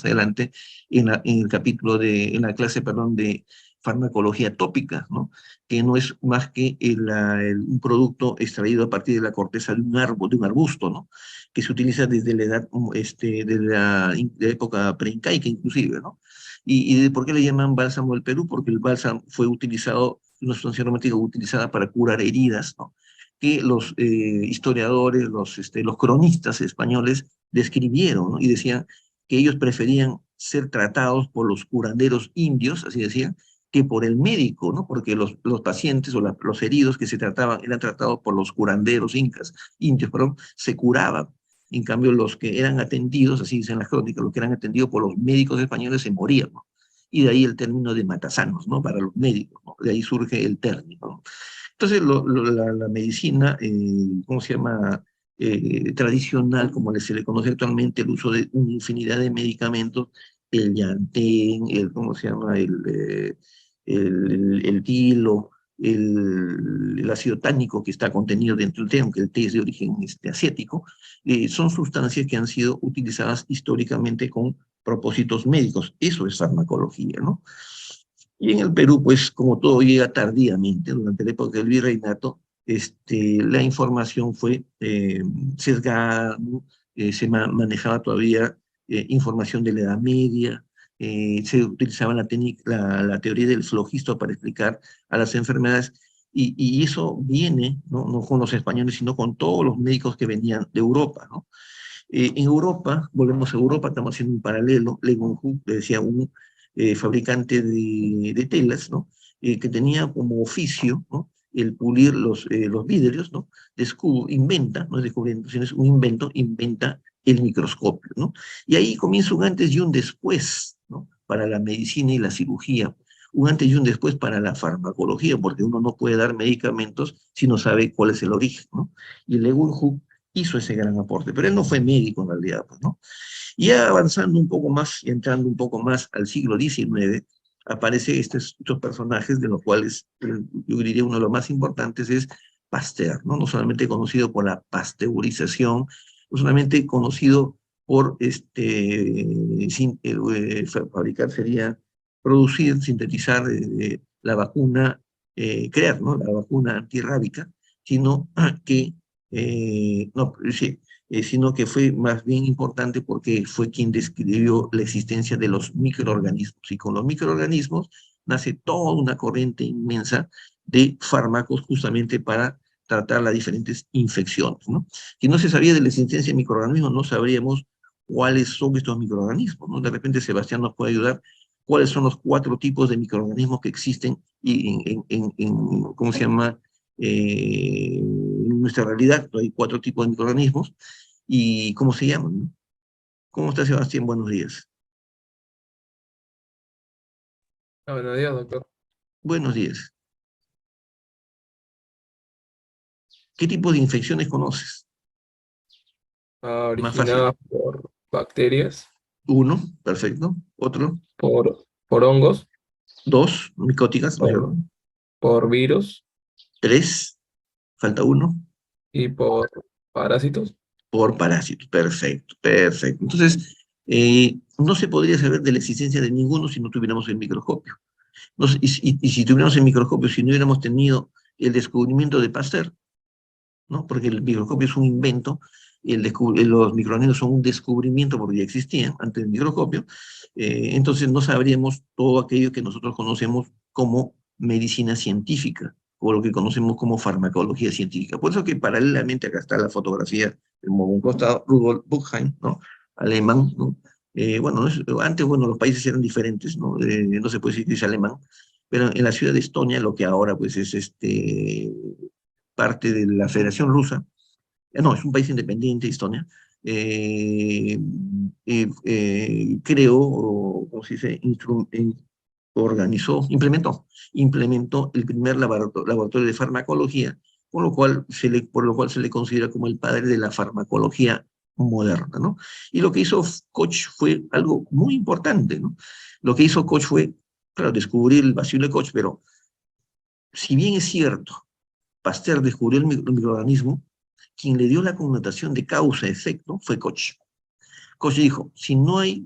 adelante en el capítulo en la clase, perdón, de farmacología tópica, ¿no? Que no es más que un producto extraído a partir de la corteza de un árbol, de un arbusto, ¿no? Que se utiliza desde la edad, de la época preincaica inclusive, ¿no? ¿Y por qué le llaman bálsamo del Perú? Porque el bálsamo fue utilizado, una sustancia aromática utilizada para curar heridas, ¿no? Que los historiadores, los cronistas españoles describieron, ¿no? Y decían que ellos preferían ser tratados por los curanderos indios, así decían, que por el médico, ¿no? Porque los pacientes o los heridos que se trataban eran tratados por los curanderos indios, perdón, se curaban. En cambio, los que eran atendidos, así dicen las crónicas, los que eran atendidos por los médicos españoles se morían, ¿no? Y de ahí el término de matasanos, ¿no? Para los médicos, ¿no? De ahí surge el término, ¿no? Entonces, la medicina, ¿cómo se llama? Tradicional, como se le conoce actualmente, el uso de una infinidad de medicamentos, el llantén, ¿cómo se llama? El tilo, el ácido tánico que está contenido dentro del té, aunque el té es de origen asiático, son sustancias que han sido utilizadas históricamente con propósitos médicos. Eso es farmacología, ¿no? Y en el Perú, pues, como todo llega tardíamente, durante la época del virreinato, la información fue sesgada, ¿no? Manejaba todavía información de la Edad Media, se utilizaba la teoría del flogisto para explicar a las enfermedades, y eso viene, ¿no? No con los españoles, sino con todos los médicos que venían de Europa, ¿no? En Europa, volvemos a Europa, estamos haciendo un paralelo, Leeuwenhoek, le decía, un fabricante de telas, ¿no? Que tenía como oficio, ¿no? El pulir los vidrios, ¿no? Inventa, no es descubriendo, sino es un invento, inventa el microscopio, ¿no? Y ahí comienza un antes y un después, ¿no? Para la medicina y la cirugía, un antes y un después para la farmacología, porque uno no puede dar medicamentos si no sabe cuál es el origen, ¿no? Y Leeuwenhoek hizo ese gran aporte, pero él no fue médico en realidad, pues, ¿no? Y ya avanzando un poco más y entrando un poco más al siglo XIX, aparecen estos personajes de los cuales yo diría uno de los más importantes es Pasteur, ¿no? No solamente conocido por la pasteurización, no solamente conocido por fabricar sería producir, sintetizar la vacuna, crear, ¿no? La vacuna antirrábica, sino que no, sí, sino que fue más bien importante porque fue quien describió la existencia de los microorganismos. Y con los microorganismos nace toda una corriente inmensa de fármacos justamente para tratar las diferentes infecciones, ¿no? Si no se sabía de la existencia de microorganismos, no sabríamos cuáles son estos microorganismos, ¿no? De repente Sebastián nos puede ayudar cuáles son los 4 tipos de microorganismos que existen y ¿cómo se llama? En nuestra realidad hay 4 tipos de microorganismos y cómo se llaman, ¿no? ¿Cómo está Sebastián? Buenos días. Buenos días, doctor. Buenos días. ¿Qué tipo de infecciones conoces? Más fácil. Originadas por bacterias, 1, perfecto. Otro. por hongos, 2, micóticas, ¿no es por, cierto? por virus 3, falta 1, y por parásitos. por parásitos. Perfecto, perfecto. Entonces, no se podría saber de la existencia de ninguno si no tuviéramos el microscopio. Y si tuviéramos el microscopio, si no hubiéramos tenido el descubrimiento de Pasteur, ¿no? Porque el microscopio es un invento, los microorganismos son un descubrimiento porque ya existían antes del microscopio, entonces no sabríamos todo aquello que nosotros conocemos como medicina científica, o lo que conocemos como farmacología científica. Por eso que paralelamente acá está la fotografía, como un costado, Rudolf Buchheim, ¿no? Alemán, ¿no? Bueno, antes, bueno, los países eran diferentes, ¿no? No se puede decir que es alemán, pero en la ciudad de Estonia, lo que ahora pues es parte de la Federación Rusa, no, es un país independiente, Estonia, creó, o, ¿cómo se dice?, implementó el primer laboratorio de farmacología, por lo cual se le considera como el padre de la farmacología moderna, ¿no? Y lo que hizo Koch fue algo muy importante, ¿no? Lo que hizo Koch fue, claro, descubrir el bacilo de Koch, pero si bien es cierto, Pasteur descubrió el microorganismo, quien le dio la connotación de causa-efecto fue Koch. Koch dijo, si no hay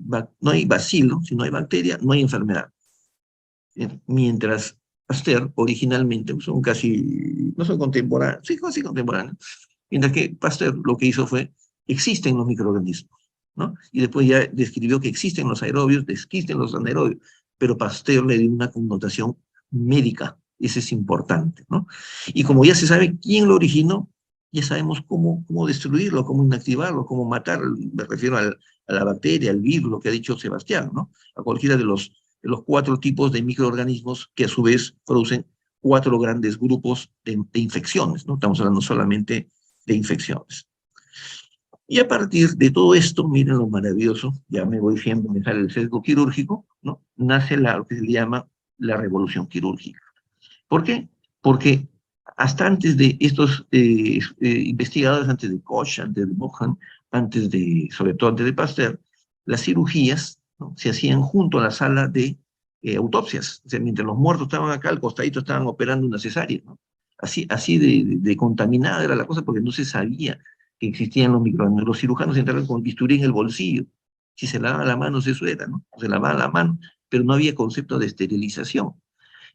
bacilo, si no hay bacteria, no hay enfermedad. Mientras Pasteur originalmente son casi, no son contemporáneos, sí, casi contemporáneos, mientras que Pasteur lo que hizo fue, existen los microorganismos, ¿no? Y después ya describió que existen los aerobios, existen los anaerobios, pero Pasteur le dio una connotación médica, eso es importante, ¿no? Y como ya se sabe quién lo originó, ya sabemos cómo destruirlo, cómo inactivarlo, cómo matarlo, me refiero a la bacteria, al virus, lo que ha dicho Sebastián, ¿no? A cualquiera de los 4 tipos de microorganismos que a su vez producen 4 grandes grupos de infecciones, ¿no? Estamos hablando solamente de infecciones. Y a partir de todo esto, miren lo maravilloso, ya me voy siempre, me sale el sesgo quirúrgico, ¿no? Nace lo que se llama la revolución quirúrgica. ¿Por qué? Porque hasta antes de estos investigadores, antes de Koch, antes de Bohan, sobre todo antes de Pasteur, las cirugías, ¿no?, se hacían junto a la sala de autopsias. O sea, mientras los muertos estaban acá, al costadito estaban operando una cesárea, ¿no? Así de contaminada era la cosa, porque no se sabía que existían los microorganismos. Los cirujanos entraban con bisturí en el bolsillo. Si se lavaban la mano, eso era, ¿no? Se lavaban la mano, pero no había concepto de esterilización.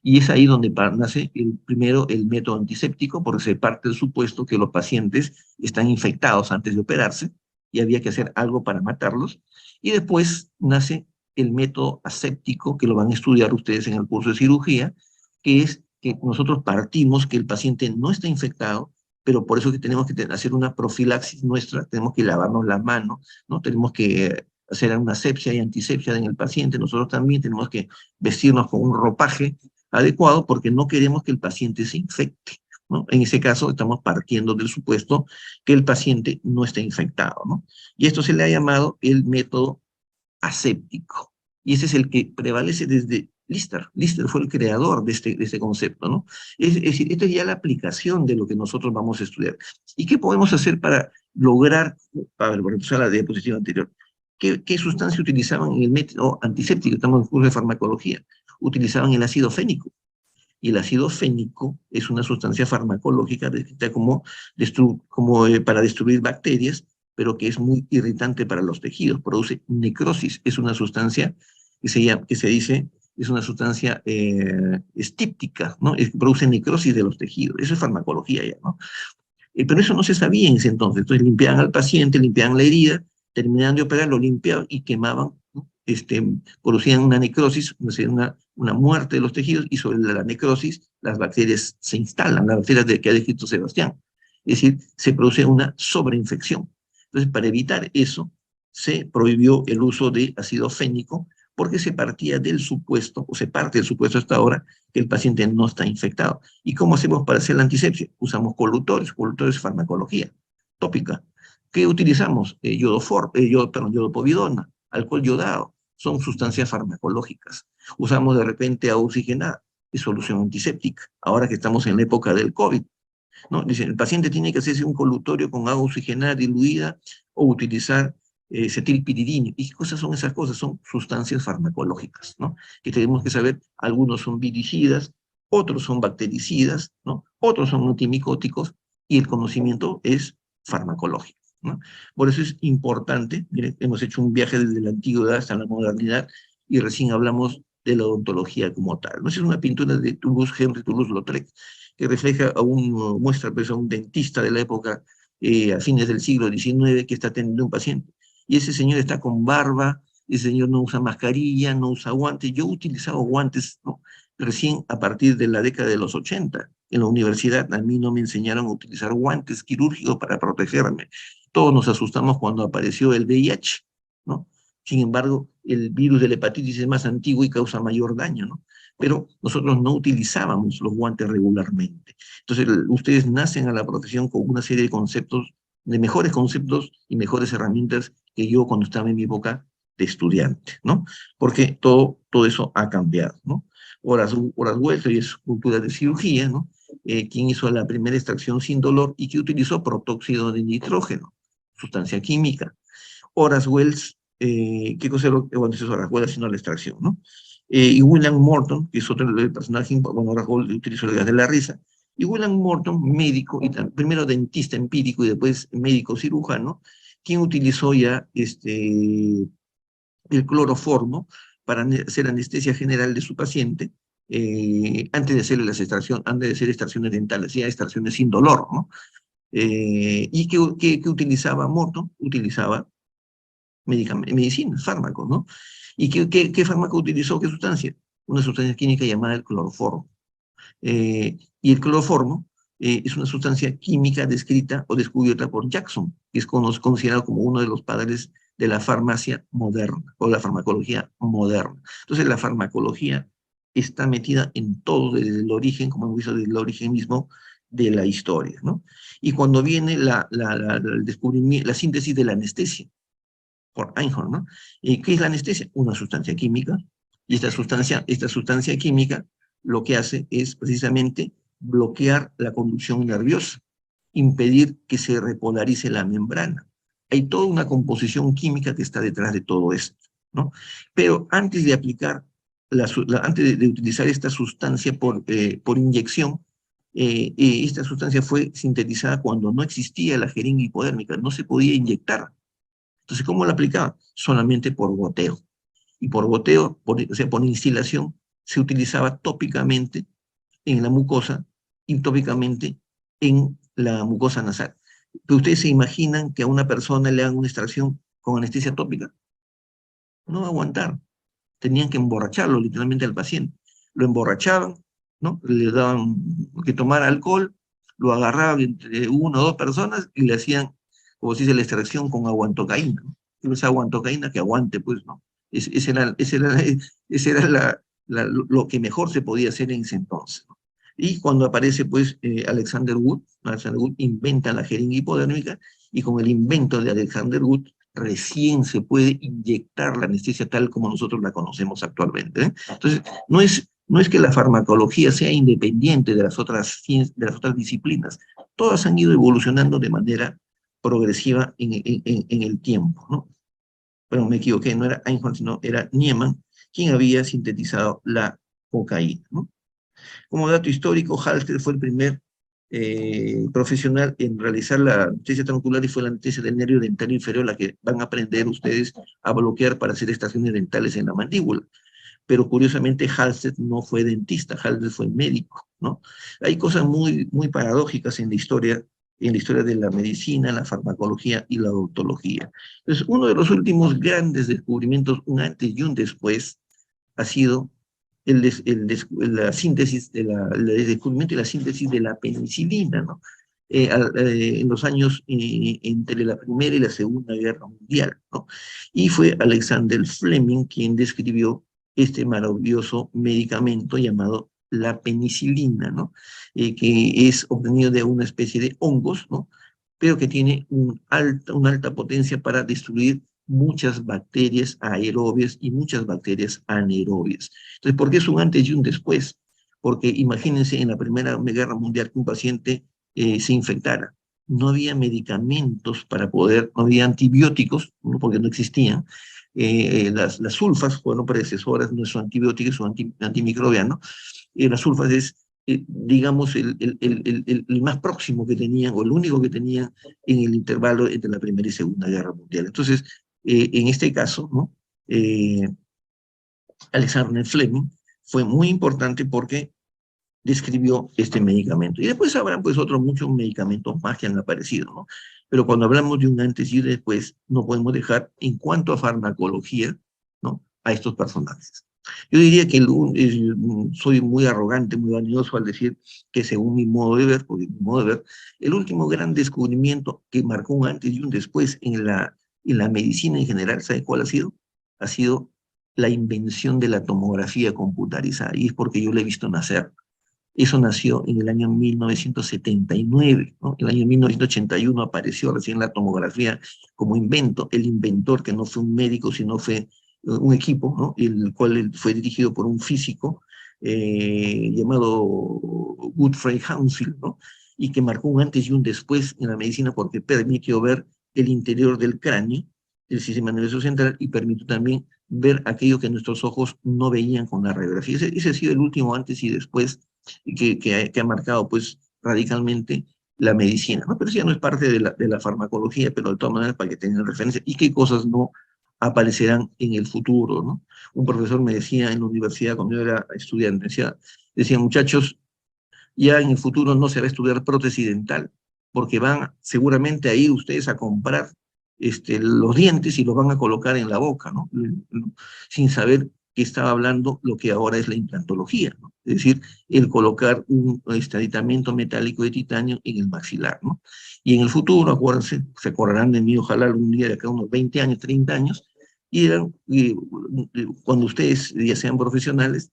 Y es ahí donde nace primero el método antiséptico, porque se parte del supuesto que los pacientes están infectados antes de operarse y había que hacer algo para matarlos. Y después nace el método aséptico, que lo van a estudiar ustedes en el curso de cirugía, que es que nosotros partimos que el paciente no está infectado, pero por eso que tenemos que hacer una profilaxis nuestra, tenemos que lavarnos las manos, ¿no? Tenemos que hacer una asepsia y antisepsia en el paciente, nosotros también tenemos que vestirnos con un ropaje adecuado porque no queremos que el paciente se infecte, ¿no? En ese caso estamos partiendo del supuesto que el paciente no está infectado, ¿no? Y esto se le ha llamado el método aséptico. Y ese es el que prevalece desde Lister. Lister fue el creador de este concepto, ¿no? Es decir, esta es ya la aplicación de lo que nosotros vamos a estudiar. ¿Y qué podemos hacer para lograr, a ver, por ejemplo, la diapositiva anterior, ¿qué sustancia utilizaban en el método antiséptico? Estamos en el curso de farmacología. Utilizaban el ácido fénico. Y el ácido fénico es una sustancia farmacológica descrita como para destruir bacterias, pero que es muy irritante para los tejidos, produce necrosis, es una sustancia que se dice, es una sustancia estíptica, ¿no? Produce necrosis de los tejidos, eso es farmacología ya, ¿no? Pero eso no se sabía en ese entonces limpiaban al paciente, limpiaban la herida, terminaban de operar, lo limpiaban y quemaban, ¿no? Producían una necrosis, una muerte de los tejidos, y sobre la necrosis las bacterias se instalan, las bacterias que ha descrito Sebastián. Es decir, se produce una sobreinfección. Entonces, para evitar eso, se prohibió el uso de ácido fénico, porque se partía del supuesto, o se parte del supuesto hasta ahora, que el paciente no está infectado. ¿Y cómo hacemos para hacer la antisepsia? Usamos colutores es farmacología tópica. ¿Qué utilizamos? Yodopovidona, alcohol yodado, son sustancias farmacológicas. Usamos de repente agua oxigenada, es solución antiséptica, ahora que estamos en la época del COVID, ¿no? Dicen, el paciente tiene que hacerse un colutorio con agua oxigenada diluida o utilizar cetilpiridina. ¿Y qué cosas son esas cosas? Son sustancias farmacológicas, ¿no? Que tenemos que saber, algunos son viricidas, otros son bactericidas, ¿no? Otros son antimicóticos, y el conocimiento es farmacológico, ¿no? Por eso es importante, miren, hemos hecho un viaje desde la antigüedad hasta la modernidad, y recién hablamos de la odontología como tal, ¿no? Esa es una pintura de Henri Toulouse-Lautrec, que refleja muestra pues, a un dentista de la época, a fines del siglo XIX, que está atendiendo a un paciente. Y ese señor está con barba, ese señor no usa mascarilla, no usa guantes. Yo he utilizado guantes, ¿no?, recién a partir de la década de los 80. En la universidad a mí no me enseñaron a utilizar guantes quirúrgicos para protegerme. Todos nos asustamos cuando apareció el VIH, ¿no? Sin embargo, el virus de la hepatitis es más antiguo y causa mayor daño, ¿no? Pero nosotros no utilizábamos los guantes regularmente. Entonces, ustedes nacen a la profesión con una serie de conceptos, de mejores conceptos y mejores herramientas que yo cuando estaba en mi época de estudiante, ¿no? Porque todo eso ha cambiado, ¿no? Horas Welter, y es cultura de cirugía, ¿no? Quien hizo la primera extracción sin dolor y que utilizó protóxido de nitrógeno. sustancia química. Horace Wells, ¿qué cosa es lo que bueno, es Horace Wells sino la extracción, ¿no? Y William Morton, que es otro personaje, bueno, Horace Wells utilizó el gas de la risa, y William Morton, médico, y primero dentista empírico y después médico cirujano, quien utilizó ya el cloroformo para hacer anestesia general de su paciente, antes de hacerle las extracciones, antes de hacer extracciones dentales, ya extracciones sin dolor, ¿no? ¿Y qué utilizaba Morton? Utilizaba medicinas, fármacos, ¿no? ¿Y qué fármaco utilizó? ¿Qué sustancia? Una sustancia química llamada el cloroformo. Y el cloroformo es una sustancia química descrita o descubierta por Jackson, que es considerado como uno de los padres de la farmacia moderna o la farmacología moderna. Entonces la farmacología está metida en todo desde el origen, como hemos visto, desde el origen mismo de la historia, ¿no? Y cuando viene el descubrimiento, la síntesis de la anestesia, por Einhorn, ¿no? ¿Qué es la anestesia? Una sustancia química, y esta sustancia química lo que hace es precisamente bloquear la conducción nerviosa, impedir que se repolarice la membrana. Hay toda una composición química que está detrás de todo esto, ¿no? Pero antes de aplicar, antes de utilizar esta sustancia por inyección, esta sustancia fue sintetizada cuando no existía la jeringa hipodérmica, no se podía inyectar. Entonces, ¿cómo la aplicaba? Solamente por goteo. Y por goteo, o sea, por instilación, se utilizaba tópicamente en la mucosa y tópicamente en la mucosa nasal. Pero ustedes se imaginan que a una persona le hagan una extracción con anestesia tópica. No va a aguantar. Tenían que emborracharlo literalmente al paciente. Lo emborrachaban, ¿no? Le daban que tomar alcohol, lo agarraban entre una o dos personas y le hacían, como se dice, la extracción con aguantocaína, ¿no? Esa aguantocaína que aguante, pues, ¿no? Ese era lo que mejor se podía hacer en ese entonces, ¿no? Y cuando aparece, pues, Alexander Wood inventa la jeringa hipodérmica, y con el invento de Alexander Wood, recién se puede inyectar la anestesia tal como nosotros la conocemos actualmente, ¿eh? Entonces, no es que la farmacología sea independiente de las otras disciplinas, todas han ido evolucionando de manera progresiva en el tiempo, ¿no? Bueno, me equivoqué, no era Einhorn, sino era Niemann, quien había sintetizado la cocaína, ¿no? Como dato histórico, Halsted fue el primer profesional en realizar la anestesia transmuscular, y fue la anestesia del nervio dental inferior, la que van a aprender ustedes a bloquear para hacer extracciones dentales en la mandíbula. Pero curiosamente Halsted no fue dentista, Halsted fue médico, ¿no? Hay cosas muy paradójicas en la historia de la medicina, la farmacología y la odontología. Entonces, uno de los últimos grandes descubrimientos, un antes y un después, ha sido la síntesis el descubrimiento y la síntesis de la penicilina, ¿no? En los años entre la Primera y la Segunda Guerra Mundial, ¿no? Y fue Alexander Fleming quien describió este maravilloso medicamento llamado la penicilina, ¿no? Que es obtenido de una especie de hongos, ¿no? Pero que tiene una alta potencia para destruir muchas bacterias aerobias y muchas bacterias anaerobias. Entonces, ¿por qué es un antes y un después? Porque imagínense en la Primera Guerra Mundial que un paciente se infectara. No había medicamentos para poder, no había antibióticos, ¿no? Porque no existían. Las sulfas fueron predecesoras, no son antibióticos, son antimicrobianos. Las sulfas es, digamos, el más próximo que tenían, o el único que tenían en el intervalo entre la Primera y Segunda Guerra Mundial. Entonces, en este caso, ¿no? Alexander Fleming fue muy importante porque describió este medicamento. Y después habrán pues otros muchos medicamentos más que han aparecido, ¿no? Pero cuando hablamos de un antes y un después, no podemos dejar en cuanto a farmacología, ¿no? A estos personajes. Yo diría que soy muy arrogante, muy vanidoso al decir que según mi modo de ver, porque mi modo de ver, el último gran descubrimiento que marcó un antes y un después en la medicina en general, ¿sabe cuál ha sido? Ha sido la invención de la tomografía computarizada, y es porque yo la he visto nacer. Eso nació en el año 1979, ¿no? En el año 1981 apareció recién la tomografía como invento. El inventor, que no fue un médico, sino fue un equipo, ¿no? El cual fue dirigido por un físico llamado Gottfried Hounsfield, ¿no? Y que marcó un antes y un después en la medicina porque permitió ver el interior del cráneo, el sistema nervioso central, y permitió también ver aquello que nuestros ojos no veían con la radiografía. Ese ha sido el último antes y después que ha marcado pues radicalmente la medicina, ¿no? Pero eso ya no es parte de la farmacología, pero de todas maneras para que tengan referencia y qué cosas no aparecerán en el futuro, ¿no? Un profesor me decía en la universidad cuando yo era estudiante, decía muchachos, ya en el futuro no se va a estudiar prótesis dental, porque van seguramente a ir ustedes a comprar los dientes y los van a colocar en la boca, ¿no? Sin saber que estaba hablando lo que ahora es la implantología, ¿no? Es decir, el colocar un aditamento metálico de titanio en el maxilar, ¿no? Y en el futuro, acuérdense, se acordarán de mí, ojalá algún día de acá unos 20 años, 30 años, cuando ustedes ya sean profesionales,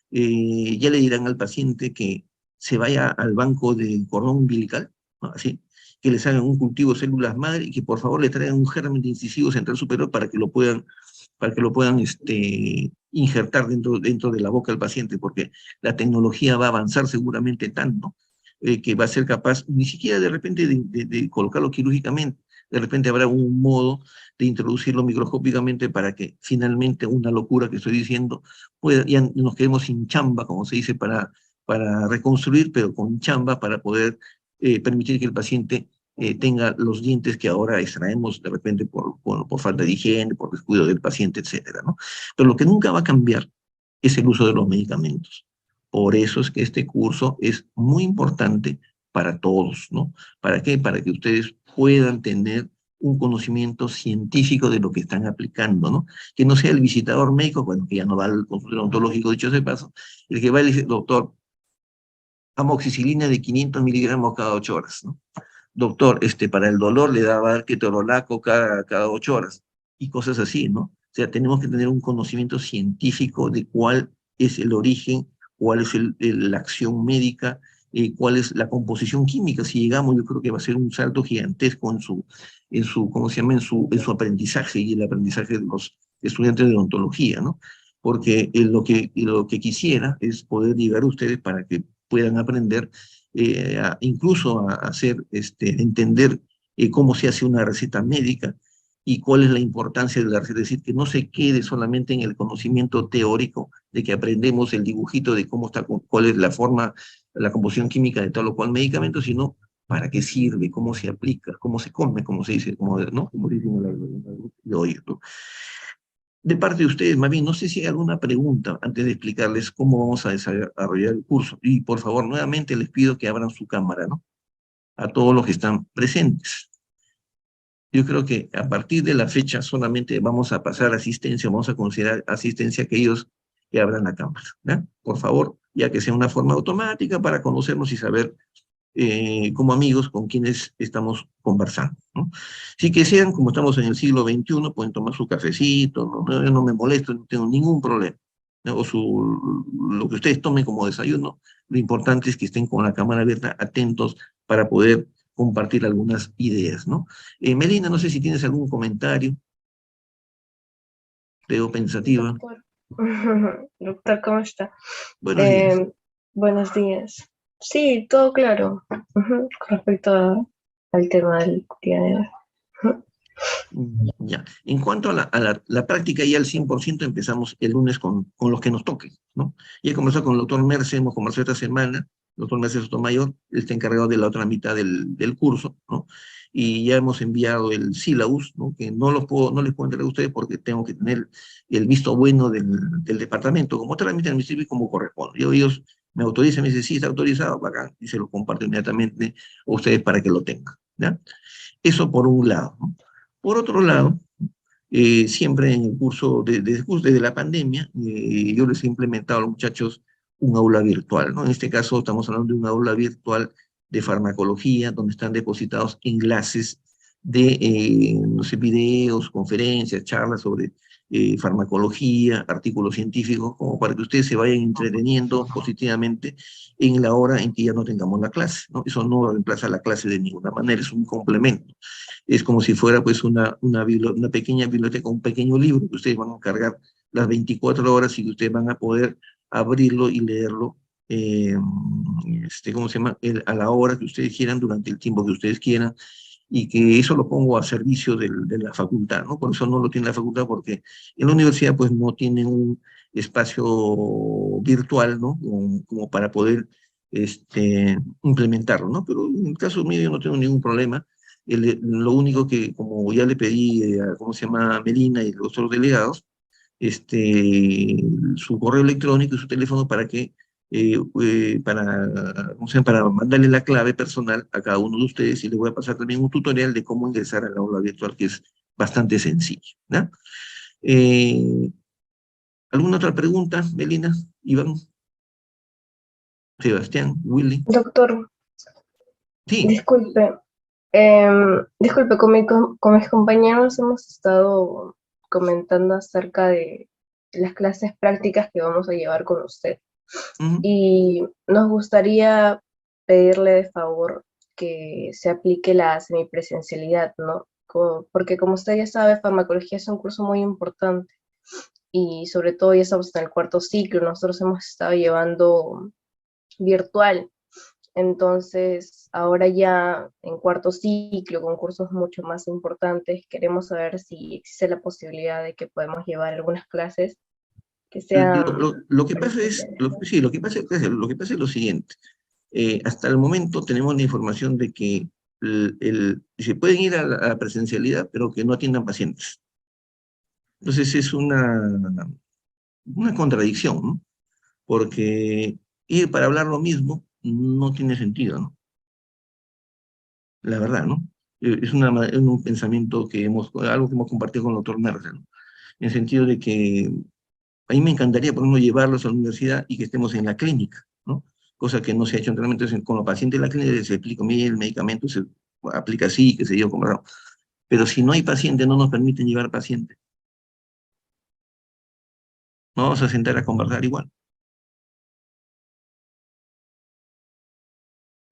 ya le dirán al paciente que se vaya al banco del cordón umbilical, ¿no? Así, que les hagan un cultivo de células madre y que por favor le traigan un germen de incisivo central superior para que lo puedan injertar dentro de la boca del paciente, porque la tecnología va a avanzar seguramente tanto que va a ser capaz, ni siquiera de repente de colocarlo quirúrgicamente, de repente habrá un modo de introducirlo microscópicamente para que finalmente una locura que estoy diciendo, ya nos quedemos sin chamba, como se dice, para reconstruir, pero con chamba para poder permitir que el paciente tenga los dientes que ahora extraemos de repente por falta de higiene, por descuido del paciente, etcétera, ¿no? Pero lo que nunca va a cambiar es el uso de los medicamentos. Por eso es que este curso es muy importante para todos, ¿no? ¿Para qué? Para que ustedes puedan tener un conocimiento científico de lo que están aplicando, ¿no? Que no sea el visitador médico, bueno, que ya no va al consultorio odontológico, dicho de paso, el que va y le dice, doctor, amoxicilina de 500 miligramos cada 8 horas, ¿no? Doctor, para el dolor le daba ketorolaco cada 8 horas, y cosas así, ¿no? O sea, tenemos que tener un conocimiento científico de cuál es el origen, cuál es la acción médica, cuál es la composición química. Si llegamos, yo creo que va a ser un salto gigantesco ¿cómo se llama? En su aprendizaje y el aprendizaje de los estudiantes de odontología, ¿no? Porque lo que quisiera es poder llegar a ustedes para que puedan aprender incluso a hacer, entender cómo se hace una receta médica y cuál es la importancia de la receta. Es decir, que no se quede solamente en el conocimiento teórico de que aprendemos el dibujito de cómo está, cuál es la forma, la composición química de tal o cual medicamento, sino para qué sirve, cómo se aplica, cómo se come, como se dice, ¿no? Como dicen de hoy, ¿no? De parte de ustedes, más bien, no sé si hay alguna pregunta antes de explicarles cómo vamos a desarrollar el curso. Y por favor, nuevamente les pido que abran su cámara, ¿no? A todos los que están presentes. Yo creo que a partir de la fecha solamente vamos a pasar asistencia, vamos a considerar asistencia a aquellos que abran la cámara, ¿no? Por favor, ya que sea una forma automática para conocernos y saber como amigos con quienes estamos conversando, ¿no? Si que sean, como estamos en el siglo XXI, pueden tomar su cafecito, ¿no? Yo no me molesto, no tengo ningún problema, ¿no? Lo que ustedes tomen como desayuno, lo importante es que estén con la cámara abierta, atentos para poder compartir algunas ideas, ¿no? Melina, no sé si tienes algún comentario, veo pensativa. Doctor, doctor, ¿cómo está? Buenos días. Buenos días. Sí, todo claro. Con respecto al tema del día de hoy. Ya. En cuanto a la práctica, ya al 100% empezamos el lunes con los que nos toquen, ¿no? Ya he conversado con el doctor Merce, hemos conversado esta semana, el doctor Merce Sotomayor, él está encargado de la otra mitad del curso, ¿no? Y ya hemos enviado el sílabus, ¿no? Que no les puedo entregar a ustedes porque tengo que tener el visto bueno del departamento, como trámite administrativo y como corresponde. Ellos me autorizan, me dicen, sí, está autorizado, bacán, y se lo comparto inmediatamente a ustedes para que lo tengan, ¿ya? Eso por un lado, ¿no? Por otro lado, siempre en el curso, desde la pandemia, yo les he implementado a los muchachos un aula virtual, ¿no? En este caso estamos hablando de un aula virtual de farmacología, donde están depositados enlaces de, no sé, videos, conferencias, charlas sobre farmacología, artículos científicos, como para que ustedes se vayan entreteniendo positivamente en la hora en que ya no tengamos la clase, ¿no? Eso no reemplaza la clase de ninguna manera, es un complemento. Es como si fuera pues una pequeña biblioteca, un pequeño libro que ustedes van a cargar las 24 horas y que ustedes van a poder abrirlo y leerlo, ¿cómo se llama? A la hora que ustedes quieran, durante el tiempo que ustedes quieran, y que eso lo pongo a servicio de la facultad, ¿no? Por eso no lo tiene la facultad, porque en la universidad pues no tienen un espacio virtual, ¿no? Como para poder implementarlo, ¿no? Pero en el caso mío yo no tengo ningún problema. Lo único que, como ya le pedí a, ¿cómo se llama? Melina y los otros delegados, su correo electrónico y su teléfono para que, ¿cómo se llama? Para mandarle la clave personal a cada uno de ustedes y les voy a pasar también un tutorial de cómo ingresar al aula virtual que es bastante sencillo, ¿no? Eh, ¿Alguna otra pregunta, Melina, Iván, Sebastián, Willy? Doctor, Sí. disculpe, disculpe, con mis compañeros hemos estado comentando acerca de las clases prácticas que vamos a llevar con usted. Ujú. Y nos gustaría pedirle de favor que se aplique la semipresencialidad, ¿no? Porque como usted ya sabe, farmacología es un curso muy importante y sobre todo ya estamos en el cuarto ciclo, nosotros hemos estado llevando virtual, entonces ahora ya en cuarto ciclo, con cursos mucho más importantes, queremos saber si existe la posibilidad de que podamos llevar algunas clases que sean Lo que pasa es, presenciales. sí, lo que pasa es lo siguiente. Hasta el momento tenemos la información de que se pueden ir a la presencialidad, pero que no atiendan pacientes. Entonces es una contradicción, ¿no? Porque ir para hablar lo mismo no tiene sentido, ¿no? La verdad, ¿no? Es un pensamiento algo que hemos compartido con el doctor Mercer, ¿no? En el sentido de que a mí me encantaría, por ejemplo, llevarlos a la universidad y que estemos en la clínica, ¿no? Cosa que no se ha hecho anteriormente. Entonces, con los pacientes en la clínica se explica, mire, el medicamento se aplica así, qué sé yo, como no. Pero si no hay paciente, no nos permiten llevar paciente. No vamos a sentar a conversar igual.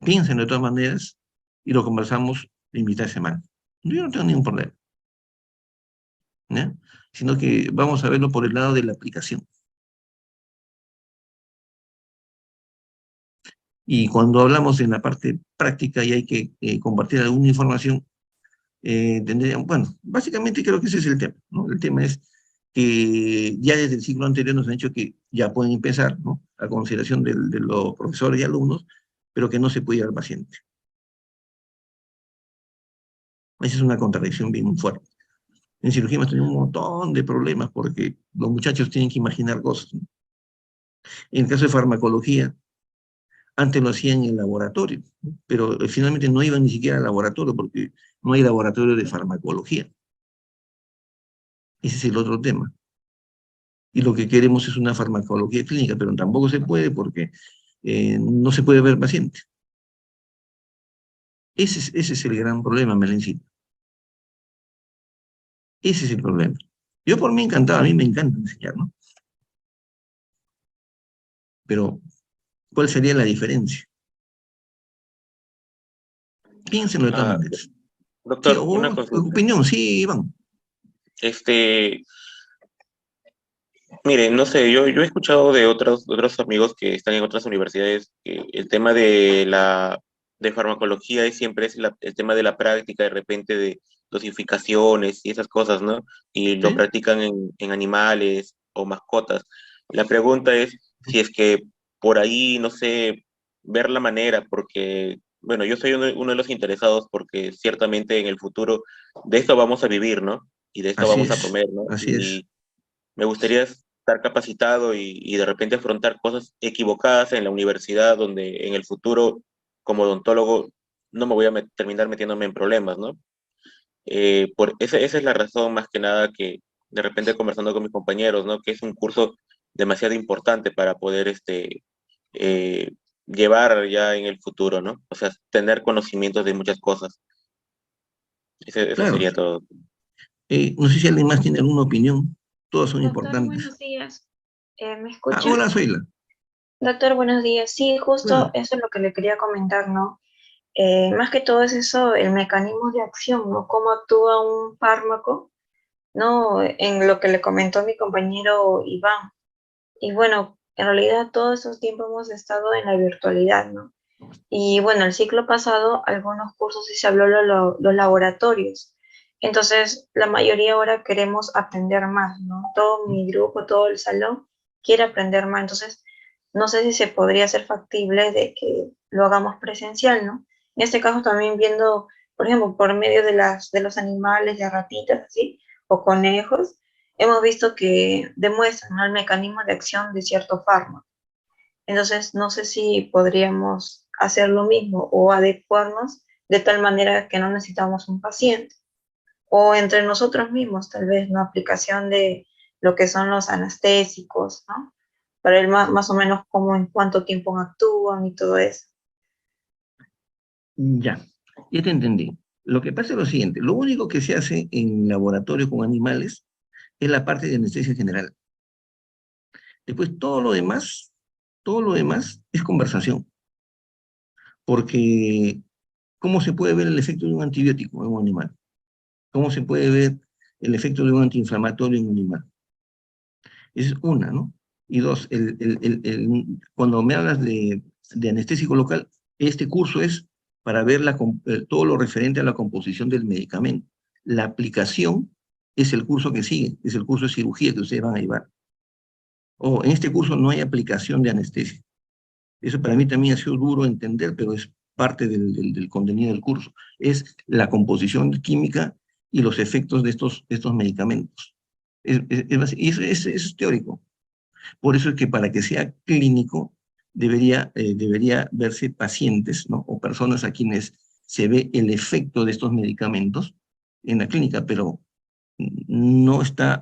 Piensen de todas maneras y lo conversamos en mitad de semana. Yo no tengo ningún problema, ¿ya? Sino que vamos a verlo por el lado de la aplicación. Y cuando hablamos en la parte práctica y hay que compartir alguna información, bueno, básicamente creo que ese es el tema, ¿no? El tema es que ya desde el siglo anterior nos han dicho que ya pueden empezar, ¿no? A consideración de los profesores y alumnos, pero que no se puede ir al paciente. Esa es una contradicción bien fuerte. En cirugía hemos tenido un montón de problemas porque los muchachos tienen que imaginar cosas, ¿no? En el caso de farmacología, antes lo hacían en el laboratorio, ¿no? Pero finalmente no iban ni siquiera al laboratorio porque no hay laboratorio de farmacología. Ese es el otro tema. Y lo que queremos es una farmacología clínica, pero tampoco se puede porque no se puede ver paciente. Ese es el gran problema, Melencito. Ese es el problema. Yo por mí encantado, a mí me encanta enseñar, ¿no? Pero, ¿cuál sería la diferencia? Piénsenlo de todas Ah, maneras. Sí, doctor, una o consulta. opinión, sí, Iván. Este, Mire, no sé, yo he escuchado de otros amigos que están en otras universidades que el tema de farmacología siempre es el tema de la práctica, de repente de dosificaciones y esas cosas, ¿no? Y lo ¿Sí? practican en animales o mascotas. La pregunta es si es que por ahí, no sé, ver la manera, porque, bueno, yo soy uno de los interesados porque ciertamente en el futuro de esto vamos a vivir, ¿no? Y de esto Así vamos a es, comer, ¿no? así es. Y me gustaría estar capacitado y de repente afrontar cosas equivocadas en la universidad donde en el futuro, como odontólogo, no me voy a terminar metiéndome en problemas, ¿no? Esa es la razón más que nada que de repente conversando con mis compañeros, ¿no? Que es un curso demasiado importante para poder eh, llevar ya en el futuro, ¿no? O sea, tener conocimientos de muchas cosas. Eso Claro, sería todo. no sé si alguien más tiene alguna opinión. Todas son Doctor, importantes. buenos días. ¿Me Ah, escucha? hola, Zoila. Doctor, buenos días. Sí, justo Bueno, eso es lo que le quería comentar, ¿no? Más que todo es eso, el mecanismo de acción, ¿no? Cómo actúa un fármaco, ¿no? En lo que le comentó mi compañero Iván. Y bueno, en realidad todo esos tiempos hemos estado en la virtualidad, ¿no? Y bueno, el ciclo pasado, algunos cursos sí se habló de los laboratorios. Entonces, la mayoría ahora queremos aprender más, ¿no? Todo mi grupo, todo el salón quiere aprender más. Entonces, no sé si se podría hacer factible de que lo hagamos presencial, ¿no? En este caso también viendo, por ejemplo, por medio de los animales, de ratitas, así, o conejos, hemos visto que demuestran, ¿no?, el mecanismo de acción de cierto fármaco. Entonces, no sé si podríamos hacer lo mismo o adecuarnos de tal manera que no necesitamos un paciente. O entre nosotros mismos, tal vez, una aplicación de lo que son los anestésicos, ¿no? Para ver más o menos cómo, en cuánto tiempo actúan y todo eso. Ya te entendí. Lo que pasa es lo siguiente, lo único que se hace en laboratorio con animales es la parte de anestesia general. Después todo lo demás es conversación. Porque, ¿cómo se puede ver el efecto de un antibiótico en un animal? ¿Cómo se puede ver el efecto de un antiinflamatorio en un animal? Esa es una, ¿no? Y dos, cuando me hablas de anestésico local, este curso es para ver todo lo referente a la composición del medicamento. La aplicación es el curso que sigue, es el curso de cirugía que ustedes van a llevar. En este curso no hay aplicación de anestesia. Eso para mí también ha sido duro entender, pero es parte del contenido del curso. Es la composición química y los efectos de estos medicamentos. Y eso es teórico. Por eso es que para que sea clínico debería verse pacientes, ¿no?, o personas a quienes se ve el efecto de estos medicamentos en la clínica, pero no está,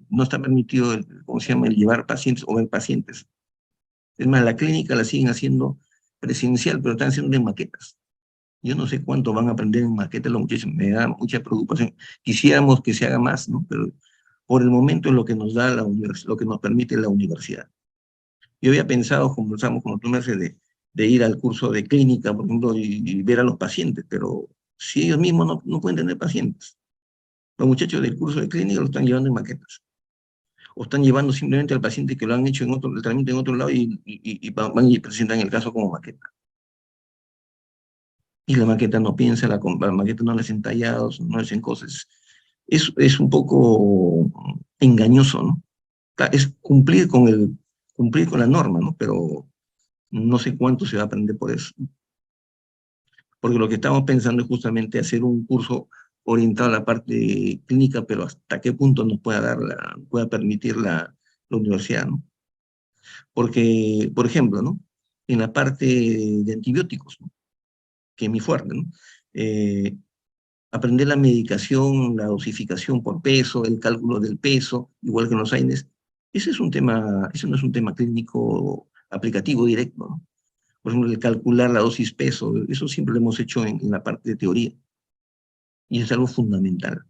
no está permitido, ¿cómo se llama?, el llevar pacientes o ver pacientes. Es más, la clínica la siguen haciendo presencial, pero están haciendo en maquetas. Yo no sé cuánto van a aprender en maquetas los muchachos, me da mucha preocupación. Quisiéramos que se haga más, ¿no? Pero por el momento es lo que nos da lo que nos permite la universidad. Yo había pensado, conversamos con tú, Mercedes, de ir al curso de clínica, por ejemplo, y ver a los pacientes, pero si ellos mismos no pueden tener pacientes. Los muchachos del curso de clínica lo están llevando en maquetas. O están llevando simplemente al paciente que lo han hecho el tratamiento en otro lado y van y presentan el caso como maqueta. Y la maqueta no piensa, la maqueta no la hacen tallados, no hacen cosas. Es un poco engañoso, ¿no? Es cumplir con la norma, ¿no? Pero no sé cuánto se va a aprender por eso. Porque lo que estamos pensando es justamente hacer un curso orientado a la parte clínica, pero hasta qué punto nos pueda permitir la universidad, ¿no? Porque, por ejemplo, ¿no?, en la parte de antibióticos, ¿no?, que es mi fuerte, ¿no?, aprender la medicación, la dosificación por peso, el cálculo del peso, igual que en los AINES, ese no es un tema clínico aplicativo directo, ¿no? Por ejemplo, el calcular la dosis peso, eso siempre lo hemos hecho en la parte de teoría, y es algo fundamental.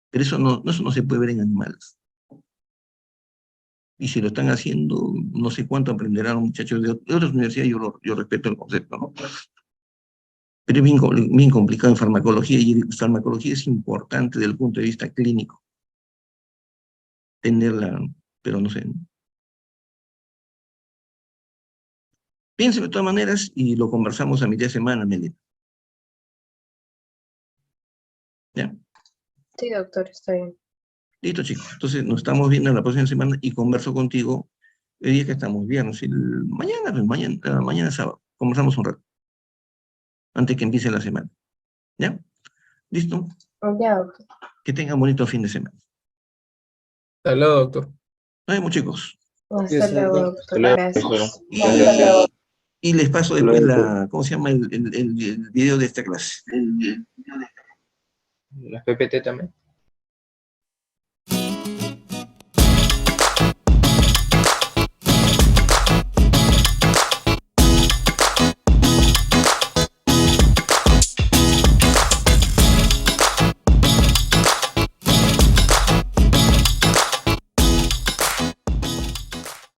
Pero eso no se puede ver en animales. Y si lo están haciendo, no sé cuánto aprenderán los muchachos de otras universidades, yo respeto el concepto, ¿no? Pero es bien complicado en farmacología, y farmacología es importante desde el punto de vista clínico. Tenerla, pero no sé, ¿no? Piensen de todas maneras y lo conversamos a mitad de semana, Melina. ¿Ya? Sí, doctor, está bien. Listo, chicos. Entonces nos estamos viendo la próxima semana y converso contigo el día que estamos, viernes. Mañana sábado. Conversamos un rato, antes que empiece la semana. ¿Ya? ¿Listo? Ya, doctor. Que tengan bonito fin de semana. Hasta luego, doctor. Nos vemos, chicos. Hasta luego, doctor. luego, Gracias. Y les paso después ¿cómo se llama el video de esta clase? Las PPT también.